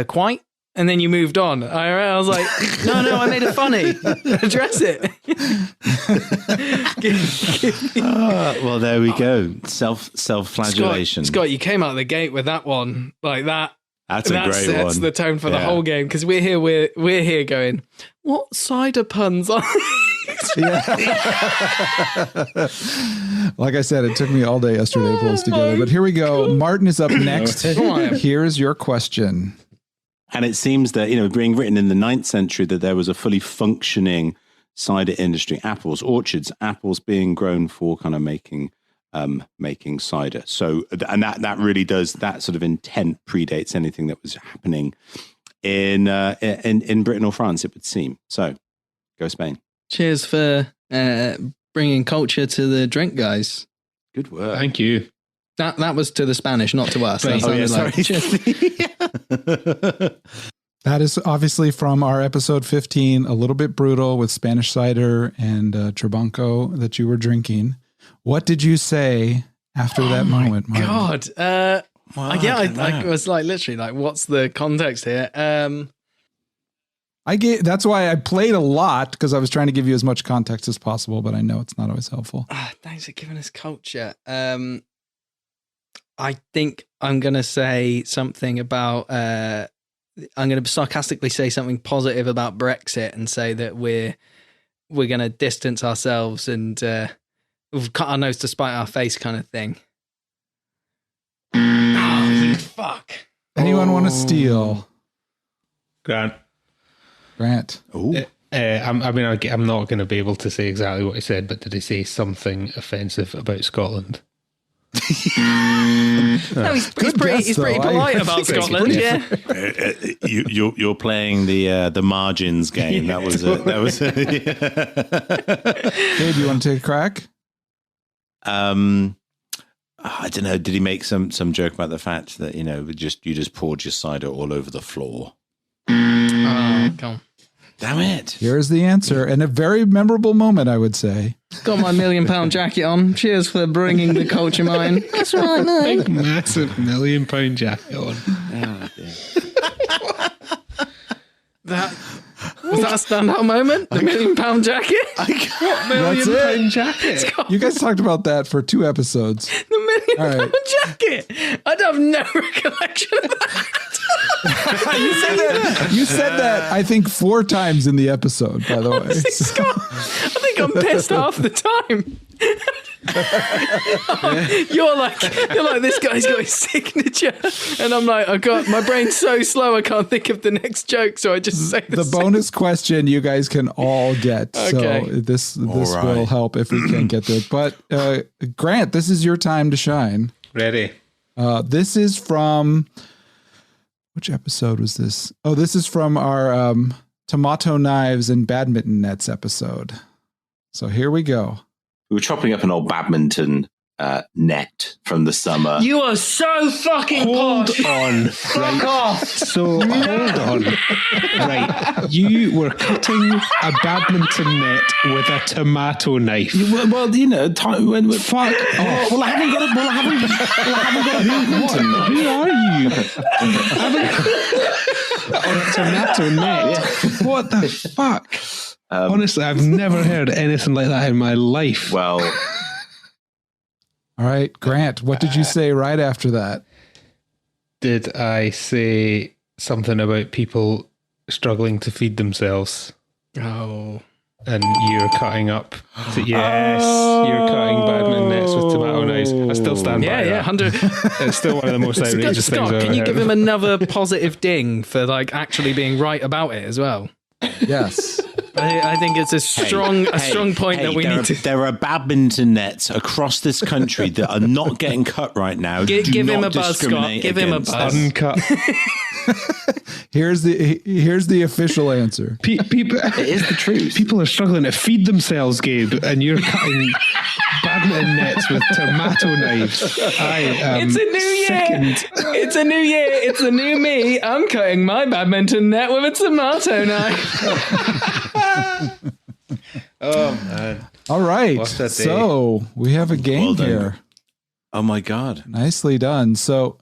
S4: quite. And then you moved on. I was like, no, I made it funny. Address it.
S1: Well, there we go. Self-flagellation.
S4: Scott, you came out of the gate with that one like that.
S1: That's a great one.
S4: That's the tone for the whole game, because we're here going, what cider puns are
S5: Like I said, it took me all day yesterday to pull this together. But here we go. Martin is up next. Here's your question.
S1: And it seems that, being written in the 9th century, that there was a fully functioning cider industry, orchards, apples being grown for kind of making cider. So, and that really does, that sort of intent predates anything that was happening in Britain or France, it would seem. So, go Spain.
S4: Cheers for bringing culture to the drink, guys.
S1: Good work.
S7: Thank you.
S4: That was to the Spanish, not to us.
S7: Right.
S1: Sorry.
S5: That is obviously from our episode 15, a little bit brutal with Spanish cider and Trabanco that you were drinking. What did you say after that moment, Martin?
S4: God. I was like, literally, like, what's the context here?
S5: That's why I played a lot, because I was trying to give you as much context as possible, but I know it's not always helpful.
S4: Thanks for giving us culture. I think I'm going to say something about, I'm going to sarcastically say something positive about Brexit and say that we're going to distance ourselves and we've cut our nose to spite our face kind of thing. Oh, you fuck.
S5: Anyone want to steal?
S7: Grant.
S5: Ooh.
S7: I'm not going to be able to say exactly what he said, but did he say something offensive about Scotland?
S4: No, he's pretty polite about Scotland. Yeah,
S1: you're playing the margins game. That was it.
S5: Hey, do you want to take a crack?
S1: I don't know. Did he make some joke about the fact that you just poured your cider all over the floor?
S4: Oh, come on.
S1: Damn it!
S5: Here's the answer, and a very memorable moment, I would say.
S4: Got my £1 million jacket on. Cheers for bringing the culture mine. That's right, mate.
S7: Big, massive £1 million jacket on.
S1: Oh, dear.
S4: Was that a standout moment? The £1 million jacket?
S7: What £1 million jacket?
S5: You guys talked about that for 2 episodes.
S4: The £1 million jacket. I'd have no recollection of that.
S5: You said that, I think, 4 times in the episode, by the way.
S4: Scott, I think I'm pissed half the time. You're like, this guy's got his signature, and I'm like, my brain's so slow I can't think of the next joke, so I just say
S5: the bonus question you guys can all get.
S4: Okay.
S5: So this will help if we can get there. But Grant, this is your time to shine.
S7: Ready.
S5: This is from, which episode was this? Oh, this is from our tomato knives and badminton nets episode. So here we go.
S1: We were chopping up an old badminton net from the summer.
S2: You are so fucking posh.
S7: on.
S2: Fuck off.
S7: So hold on. Right. You were cutting a badminton net with a tomato knife.
S1: Well, fuck off. Well, I haven't got a badminton knife.
S7: Who are you? On a tomato net. Yeah. What the fuck? Honestly, I've never heard anything like that in my life.
S1: Well,
S5: all right, Grant, what did you say right after that?
S7: Did I say something about people struggling to feed themselves?
S4: Oh.
S7: and you're cutting up. Yes, you're cutting badminton nets with tomato knives. I still stand by that.
S4: 100.
S7: It's still one of the most outrageous things
S4: Scott,
S7: I've
S4: can you
S7: ever
S4: give
S7: heard.
S4: him another positive ding for like actually being right about it as well?
S5: Yes.
S4: I think it's a strong point that we need to.
S1: There are badminton nets across this country that are not getting cut right now.
S4: Give
S1: Do
S4: him
S1: not
S4: a buzz, Scott.
S1: discriminate
S4: Give him a
S1: against
S4: buzz.
S1: them.
S7: Uncut.
S5: Here's the official answer.
S7: People,
S1: It is the truth.
S7: people are struggling to feed themselves, Gabe, and you're cutting badminton nets with tomato knives. I am
S4: It's a new year.
S7: sickened.
S4: It's a new year. It's a new me. I'm cutting my badminton net with a tomato knife.
S7: Oh, man.
S5: All right.
S7: What's that day?
S5: So we have a game
S1: Well done.
S5: here.
S1: Oh my God.
S5: Nicely done. So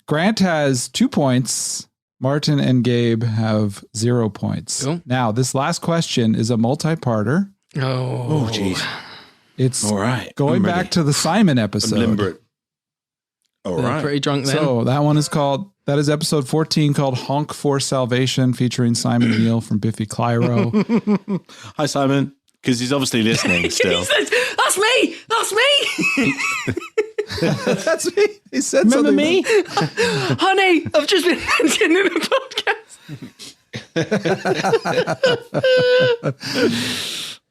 S5: Grant has 2 points. Martin and Gabe have 0 points.
S4: Cool.
S5: Now, this last question is a multi-parter.
S4: Oh,
S1: jeez.
S5: It's
S1: All right.
S5: going
S1: I'm
S5: back
S1: ready.
S5: to the Simon
S1: I'm
S5: episode.
S1: limber. All
S4: I'm
S1: right.
S4: pretty drunk then.
S5: So that one is that is episode 14 called Honk for Salvation, featuring Simon Neal from Biffy Clyro.
S1: Hi, Simon. Because he's obviously listening still.
S2: He says, "That's me. That's me,
S5: That's me. He said
S1: Remember
S5: something.
S1: me?
S2: honey. I've just been mentioned in the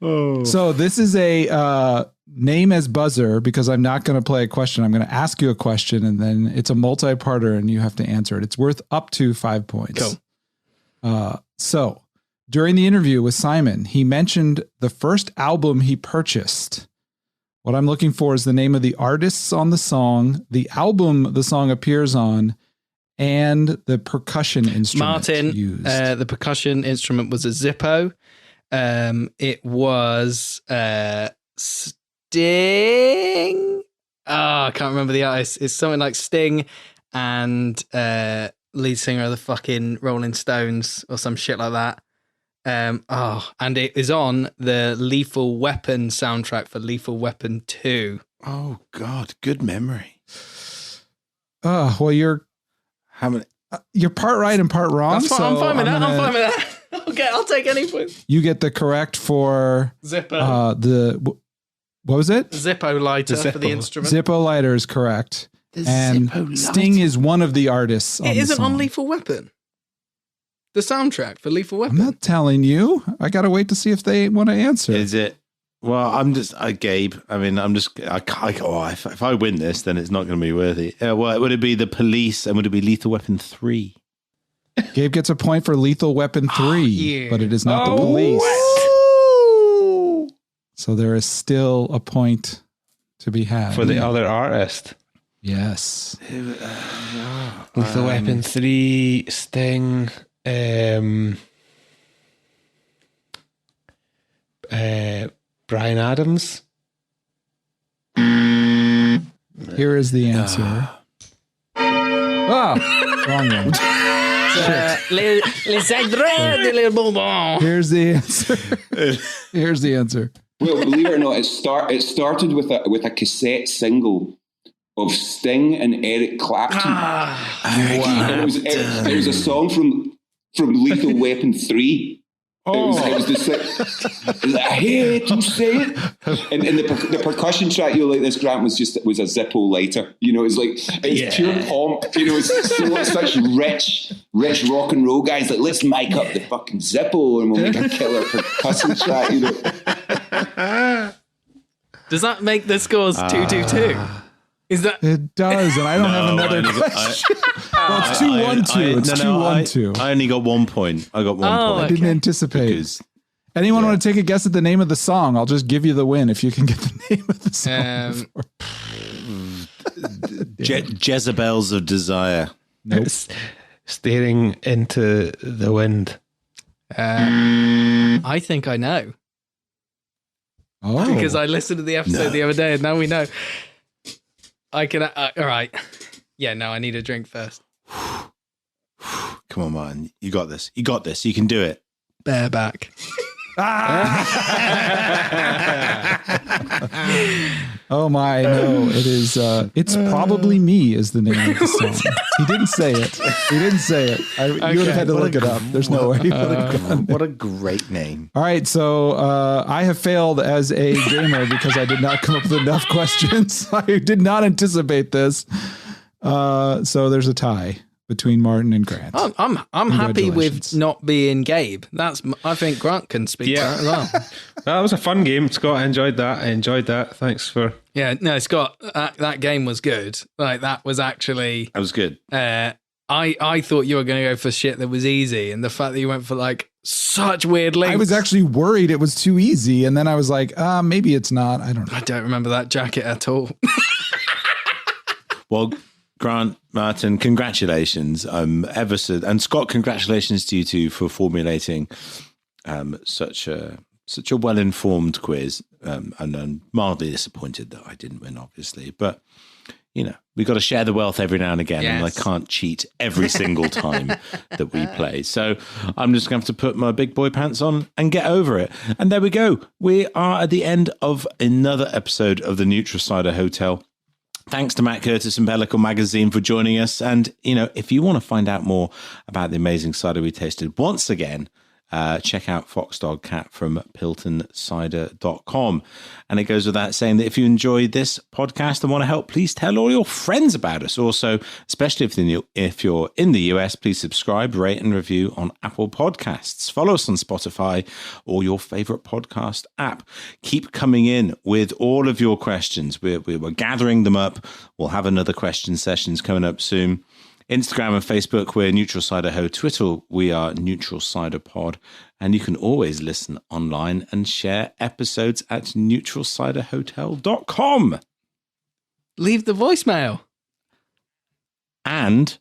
S2: podcast."
S5: So this is a name as buzzer because I'm not going to play a question. I'm going to ask you a question and then it's a multi-parter and you have to answer it. It's worth up to 5 points.
S4: Cool.
S5: So during the interview with Simon, he mentioned the first album he purchased. What I'm looking for is the name of the artists on the song, the album the song appears on, and the percussion instrument
S4: Martin,
S5: used.
S4: the percussion instrument was a Zippo. It was Sting. Oh, I can't remember the artist. It's something like Sting and lead singer of the fucking Rolling Stones or some shit like that. And it is on the Lethal Weapon soundtrack for Lethal Weapon 2.
S1: Oh, God. Good memory.
S5: Well, you're part right and part wrong.
S4: That's fine.
S5: So
S4: I'm fine with that.
S5: gonna-
S4: I'm fine with that. Okay, I'll take any point.
S5: You get the correct for
S4: Zippo.
S5: what was it?
S4: Zippo lighter
S7: The
S4: for the
S7: Zippo.
S4: instrument.
S5: Zippo lighter is correct. And
S1: Zippo
S5: Sting
S1: lighter.
S5: is one of the artists.
S4: It
S5: the
S4: isn't on
S5: song.
S4: Lethal Weapon. The soundtrack for Lethal
S5: I'm
S4: Weapon.
S5: not telling you. I got to wait to see if they want to answer.
S1: Is it? Well, I'm just, Gabe. I mean, if I win this, then it's not going to be worthy. Well, would it be The Police and would it be Lethal Weapon 3?
S5: Gabe gets a point for Lethal Weapon 3,
S4: yeah.
S5: but it is not the police. So there is still a point to be had.
S7: For the other artist.
S5: Yes.
S7: Lethal Weapon 3, Sting, Bryan Adams.
S5: Here is the answer. Wrong one.
S2: Les Aigres de les Bonbons.
S5: Here's the answer. Here's the answer.
S8: Well, believe it or not, it started with a cassette single of Sting and Eric Clapton. And it was a song from Lethal Weapon 3. It was like, I hate to say it. And the percussion track, like this, Grant, was a Zippo lighter. It was like, it's pure pomp. It's such rich rock and roll guys. Like, let's mic up the fucking Zippo and we'll make a killer percussion track.
S4: Does that make the scores 2-2-2? Is that
S5: It does, and I don't have another question. Well, it's 2-1-2. It's 2-1-2.
S1: I only got 1 point. I got 1
S4: Oh,
S1: point.
S5: I didn't anticipate.
S1: Because
S5: Anyone want to take a guess at the name of the song? I'll just give you the win if you can get the name of the song.
S1: Jezebels of Desire.
S5: Nope.
S7: Staring into the wind.
S4: I think I know
S5: Oh,
S4: because I listened to the episode the other day, and now we know. I can. All right. Yeah. No, I need a drink first.
S1: Come on, man. You got this. You got this. You can do it.
S4: Bareback.
S5: Oh my, no, it is, It's Probably Me is the name of the song. He didn't say it. You would have had to look it up. There's no way.
S1: What a great name.
S5: All right, so I have failed as a gamer because I did not come up with enough questions. I did not anticipate this. So there's a tie between Martin and Grant.
S4: I'm happy with not being Gabe. I think Grant can speak to that as well.
S7: That was a fun game, Scott. I enjoyed that. Thanks for...
S4: Yeah, no, Scott, that game was good. Like, that was actually...
S1: That was good.
S4: I thought you were going to go for shit that was easy, and the fact that you went for, like, such weird links.
S5: I was actually worried it was too easy, and then I was like, maybe it's not. I don't know.
S4: I don't remember that jacket at all.
S1: Well, Grant, Martin, congratulations. And Scott, congratulations to you two for formulating such a well-informed quiz. And I'm mildly disappointed that I didn't win, obviously. But, you know, we've got to share the wealth every now and again. Yes. And I can't cheat every single time that we play. So I'm just going to have to put my big boy pants on and get over it. And there we go. We are at the end of another episode of the Neutral Cider Hotel. Thanks to Matt Curtis and Pellicle Magazine for joining us. And, you know, if you want to find out more about the amazing cider we tasted, once again, check out Foxdog Cat from PiltonCider.com. And it goes without saying that if you enjoy this podcast and want to help, please tell all your friends about us. Also, especially if you're in the US, please subscribe, rate and review on Apple Podcasts. Follow us on Spotify or your favorite podcast app. Keep coming in with all of your questions. We're gathering them up. We'll have another question sessions coming up soon. Instagram and Facebook, we're Neutral Cider Ho. Twitter, we are Neutral Cider Pod. And you can always listen online and share episodes at neutralciderhotel.com.
S4: Leave the voicemail.
S1: And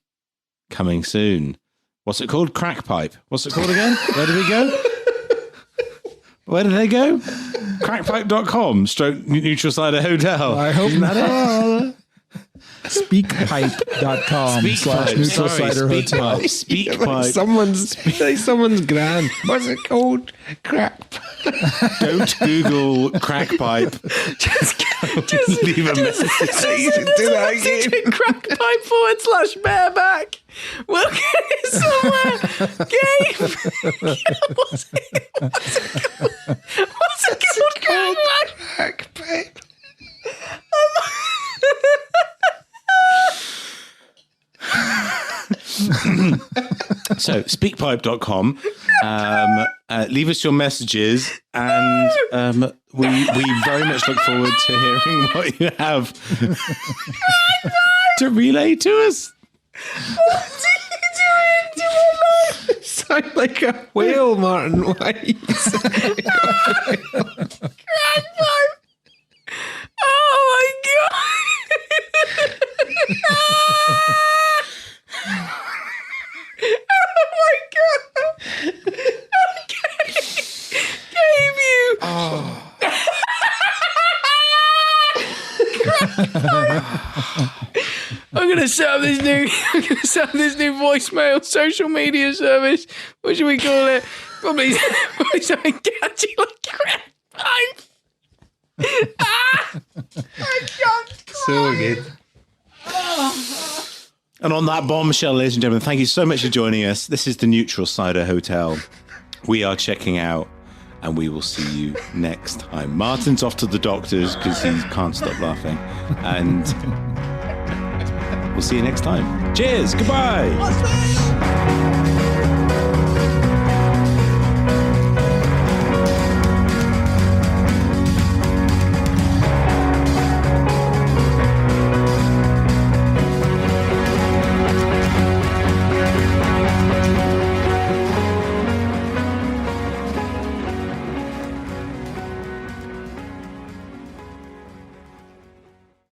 S1: coming soon. What's it called? Crack pipe. What's it called again? Where did we go? Where did they go? Crackpipe.com / Neutral Cider Hotel.
S5: I hope not. Speakpipe.com / Neutral Cider Hotel.
S1: Speakpipe.
S7: Someone's grand. What's it called? Crack.
S1: Don't Google crack pipe.
S4: Just
S1: leave a message.
S7: Do that again.
S4: Crackpipe / bareback. We'll get it somewhere. Gabe. What's it called?
S7: Crackpipe.
S1: So speakpipe.com, leave us your messages, and we very much look forward to hearing what you have to relay to us.
S4: What are you doing to my life?
S7: Sound like a whale, Martin. Why?
S4: Crackpipe. Oh my god. Oh my god! Okay. Gave you.
S7: Oh.
S4: I'm gonna set up this new voicemail social media service. What should we call it? Probably something catchy like crack pipe. I can't.
S7: So good.
S1: And on that bombshell, ladies and gentlemen, thank you so much for joining us. This is the Neutral Cider Hotel. We are checking out, and we will see you next time. Martin's off to the doctors because he can't stop laughing. And we'll see you next time. Cheers. Goodbye.